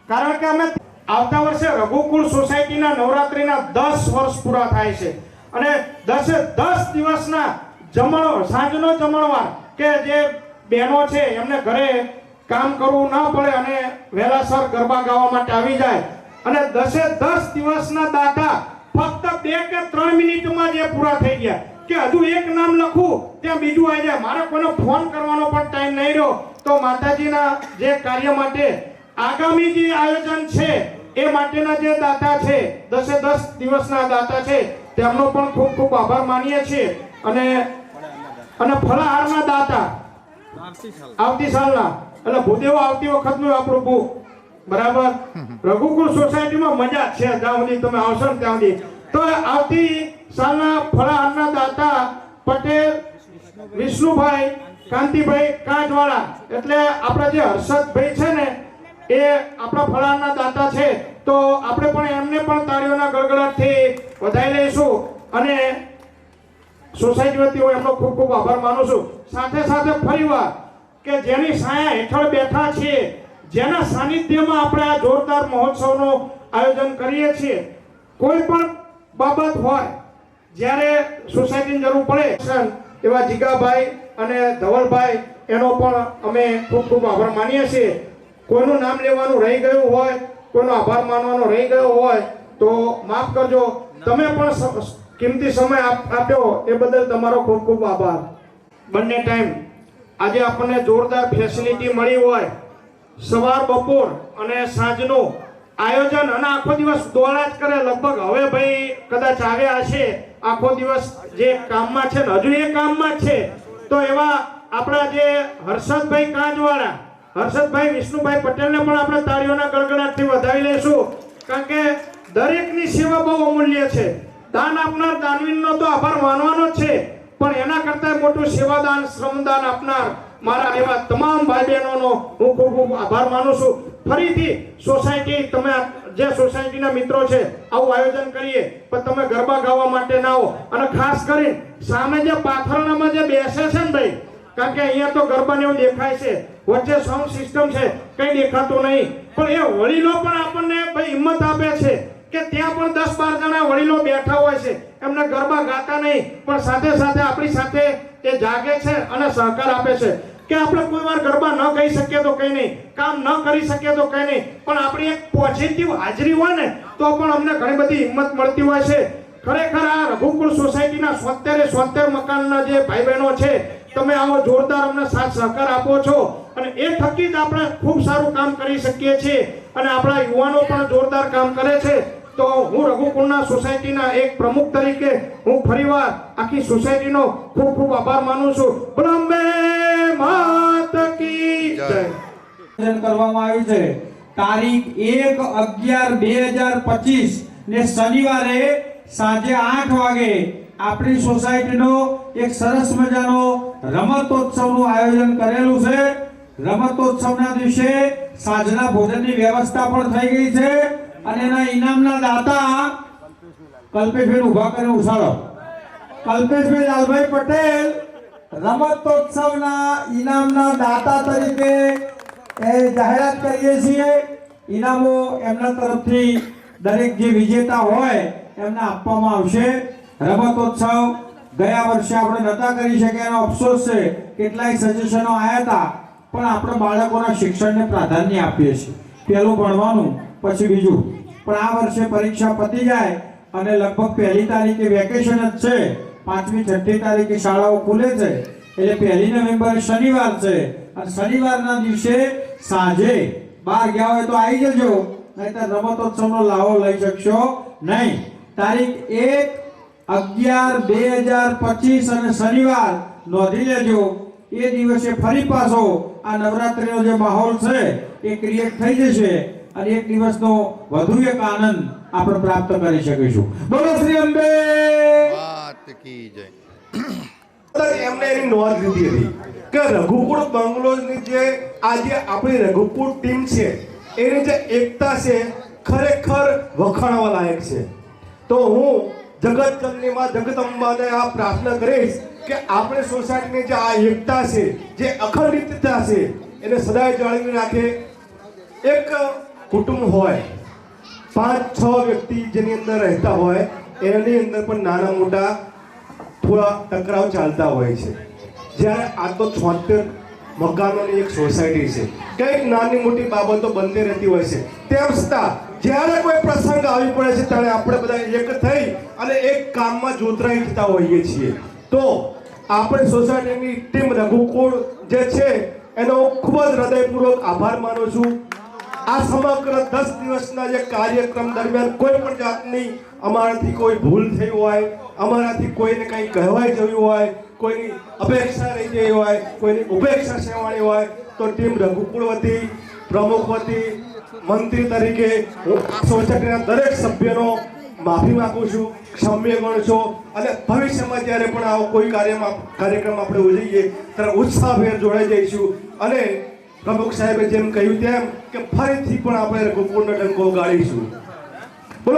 કારણ કે અમે આવતા વર્ષે રઘુકુળ સોસાયટીના નવરાત્રીના 10 વર્ષ પૂરા થાય છે અને 10 દિવસના સાંજનો જમણવાર કે જે બહેનો છે એમને ઘરે કામ કરવું ના પડે અને વહેલાસર ગરબા ગાવા માટે આવી જાય. અને 10 દિવસના દાતા ફક્ત 2 કે 3 મિનિટમાં જે પૂરા થઈ ગયા, કે હજુ એક નામ લખું ત્યાં બીજું આવી જાય. મારે કોઈનો ફોન કરવાનો પણ ટાઈમ નહીં રહ્યો. તો માતાજીના જે કાર્ય માટે આગામી જે આયોજન છે એ માટેના જે દાતા છે, 10 દિવસના દાતા છે, તેમનો પણ ખૂબ ખૂબ આભાર માનીએ છીએ. અને ફળાહારના દાતા આવતી સાલના, એટલે ભૂદેવો આવતી વખતનું આપણું બુક, બરાબર, રઘુકુળ સોસાયટીમાં મજા છે. જ્યાં સુધી તમે આવશો ને ત્યાં સુધી. તો આવતી સાલના ફળાહારના દાતા પટેલ વિષ્ણુભાઈ કાંતિભાઈ કાંજવાળા, એટલે આપણા જે હર્ષદભાઈ છે ને એ આપણા ફળાહારના દાતા છે. તો આપણે પણ એમને પણ તાળીઓના ગડગડાટથી વધાવી લઈશું અને સોસાયટી વતી હું એમનો ખૂબ ખૂબ આભાર માનું છું. સાથે સાથે ફરીવાર કે જેની છાયા હેઠળ બેઠા છીએ, જેના સાનિધ્યમાં આપણે આ જોરદાર મહોત્સવનું આયોજન કરીએ છીએ, કોઈ પણ બાબત હોય, જ્યારે સોસાયટીની જરૂર પડે, એવા જીગાભાઈ અને ધવલભાઈ, એનો પણ અમે ખૂબ ખૂબ આભાર માનીએ છીએ. કોઈનું નામ લેવાનું રહી ગયું હોય, કોઈનો આભાર માનવાનો રહી ગયો હોય તો માફ કરજો. તમે પણ કિંમતી સમય આપ્યો એ બદલ તમારો ખૂબ ખૂબ આભાર. બંને ટાઈમ આજે આપણને જોરદાર ફેસિલિટી મળી હોય, સવાર બપોર અને સાંજનું આયોજન, અને આખો દિવસ દોડા જ કરે. લગભગ હવે ભાઈ કદાચ આવ્યા હશે આખો દિવસ જે કામમાં છે ને હજુ એ કામમાં જ છે. તો એવા આપણા જે હર્ષદભાઈ કાંજવાળા, હર્ષદભાઈ વિષ્ણુભાઈ પટેલને પણ આપણે તાળીઓના ગડગડાટથી વધાવી લઈશું, કારણ કે દરેકની સેવા બહુ અમૂલ્ય છે. દાન આપનાર દાનવીરનો તો આભાર માનવાનો જ છે, પણ એના કરતાં મોટું સેવાદાન, શ્રમદાન આપનાર મારા એવા તમામ ભાઈ બહેનોનો હું ખૂબ ખૂબ આભાર માનું છું. ફરીથી સોસાયટી, તમે જે સોસાયટીના મિત્રો છે, આવું આયોજન કરીએ પણ તમે ગરબા ગાવા માટે ના આવો. અને ખાસ કરીને સામે જે પાથરણામાં જે બેસે છે ને ભાઈ, કારણ કે અહીંયા તો ગરબાને એવું દેખાય છે, વચ્ચે સાઉન્ડ સિસ્ટમ છે, કંઈ દેખાતું નહીં, પણ એ વડીલો પણ આપણને ભાઈ હિંમત આપે છે કે ત્યાં પણ 10-12 જણા વડીલો બેઠા હોય છે, એમને ગરબા ગાતા નહીં પણ સાથે સાથે આપણી સાથે એ જાગે છે અને સહકાર આપે છે. કે આપણે કોઈ વાર ગરબા ન ગાઈ શકીએ તો કંઈ નહીં, કામ ન કરી શકીએ તો કંઈ નહીં, પણ આપણી એક પોઝિટિવ હાજરી હોય ને તો પણ અમને ઘણી બધી હિંમત મળતી હોય છે. ખરેખર આ રઘુકુળ સોસાયટીના 77 મકાનના જે ભાઈ બહેનો છે, તમે આવો જોરદાર અમને સાથ સહકાર આપો છો અને એ થકી જ આપણે ખૂબ સારું કામ કરી શકીએ છીએ અને આપણા યુવાનો પણ જોરદાર કામ કરે છે. તો હું રઘુકુળના સોસાયટીના એક પ્રમુખ તરીકે હું ફરીવાર આખી સોસાયટીનો ખૂબ ખૂબ આભાર માનું છું. બ્રહ્મે માત કી જય. કરવામાં આવ્યું છે તારીખ 1/11/2025 ને શનિવારે સાંજે 8 વાગે આપણી સોસાયટીનો એક સરસ મજાનો રમતોત્સવનું આયોજન કરેલું છે. રમતોત્સવના દિવસે સાંજના ભોજનની વ્યવસ્થા પણ થઈ ગઈ છે અને એના ઇનામના દાતા કલ્પેશભાઈ ઉભા કરીને ઉછાળો. કલ્પેશભાઈ લાલભાઈ પટેલ રમતોત્સવના ઇનામના દાતા તરીકે જાહેરાત કરીએ છીએ. ઇનામો એમના તરફથી દરેક જે વિજેતા હોય એમને આપવામાં આવશે. રમતોત્સવ ગયા વર્ષે આપણે નહોતા કરી શક્યા, એનો અફસોસ છે. કેટલાય સજેશનો આવ્યા હતા, પણ આપણે બાળકોના શિક્ષણને પ્રાધાન્ય આપીએ છીએ. પહેલું ભણવાનું, પછી બીજું. પણ આ વર્ષે પરીક્ષા પતી જાય અને લગભગ 1લી તારીખે વેકેશન જ છે, 5મી 6મી તારીખે શાળાઓ ખુલે છે, એટલે 1 નવેમ્બર શનિવાર છે અને શનિવારના દિવસે સાંજે બહાર ગયા હોય તો આવી જજો, નહીંતર રમતોત્સવનો લાવો લઈ શકશો નહીં. તારીખ 1/11/2025 અને શનિવાર નોંધી લેજો. એ દિવસે ફરી પાછો આ નવરાત્રીનો જે માહોલ છે એ ક્રિએટ થઈ જશે અને એક દિવસનો વધુ એક આનંદ આપણે પ્રાપ્ત કરી શકીશું. બોલો શ્રી અંબે. વાત કી જય. એમને એની નોંધ લીધી હતી કે રઘુકુળ બંગલોની જે આજે આપણી રઘુકુળ ટીમ છે એની જે એકતા છે ખરેખર વખાણવા લાયક છે. તો હું જગતજનની માં જગદંબાને આ પ્રાર્થના કરીશ કે આપણે સોસાયટીની જે આ એકતા છે, જે અખંડિતતા છે, એને સદાય જાળવી રાખે. એક કુટુંબ હોય, 5-6 વ્યક્તિ જેની અંદર રહેતા હોય, એની અંદર પણ નાના મોટા થોડા ટકરાવ ચાલતા હોય છે. જ્યારે આ તો 76 મકાનોની એક સોસાયટી છે, કંઈક નાની મોટી બાબતો બનતી રહેતી હોય છે. તેમ છતાં જ્યારે કોઈ પ્રસંગ આવી પડે છે ત્યારે આપણે બધા એક થઈ અને એક કામમાં જોતરાઈ જતા હોઈએ છીએ. તો આપણે સોસાયટીની ટીમ રઘુકુળ જે છે એનો ખૂબ જ હૃદયપૂર્વક આભાર માનું છું. આ સમગ્ર 10 દિવસના જે કાર્યક્રમ દરમિયાન કોઈ પણ જાતની અમારાથી કોઈ ભૂલ થઈ હોય, અમારાથી કોઈને કંઈ કહેવાઈ જવું હોય, કોઈની અપેક્ષા રહી ગઈ હોય, કોઈની ઉપેક્ષા સેવાણી હોય, તો ટીમ રઘુકુળ વતી, પ્રમુખ વતી, મંત્રી તરીકે હું આ સોસાયટીના દરેક સભ્યનો માફી માંગુ છું, ક્ષમ્ય ગણશો. અને ભવિષ્યમાં જ્યારે પણ આવો કોઈ કાર્યક્રમ આપણે ઉજવીએ ત્યારે ઉત્સાહભેર જોડાઈ જઈશું. અને પ્રમુખ સાહેબે જેમ કહ્યું તેમ કે ફરીથી પણ આપણે રઘુકુળનો ડંકો ગાળીશું.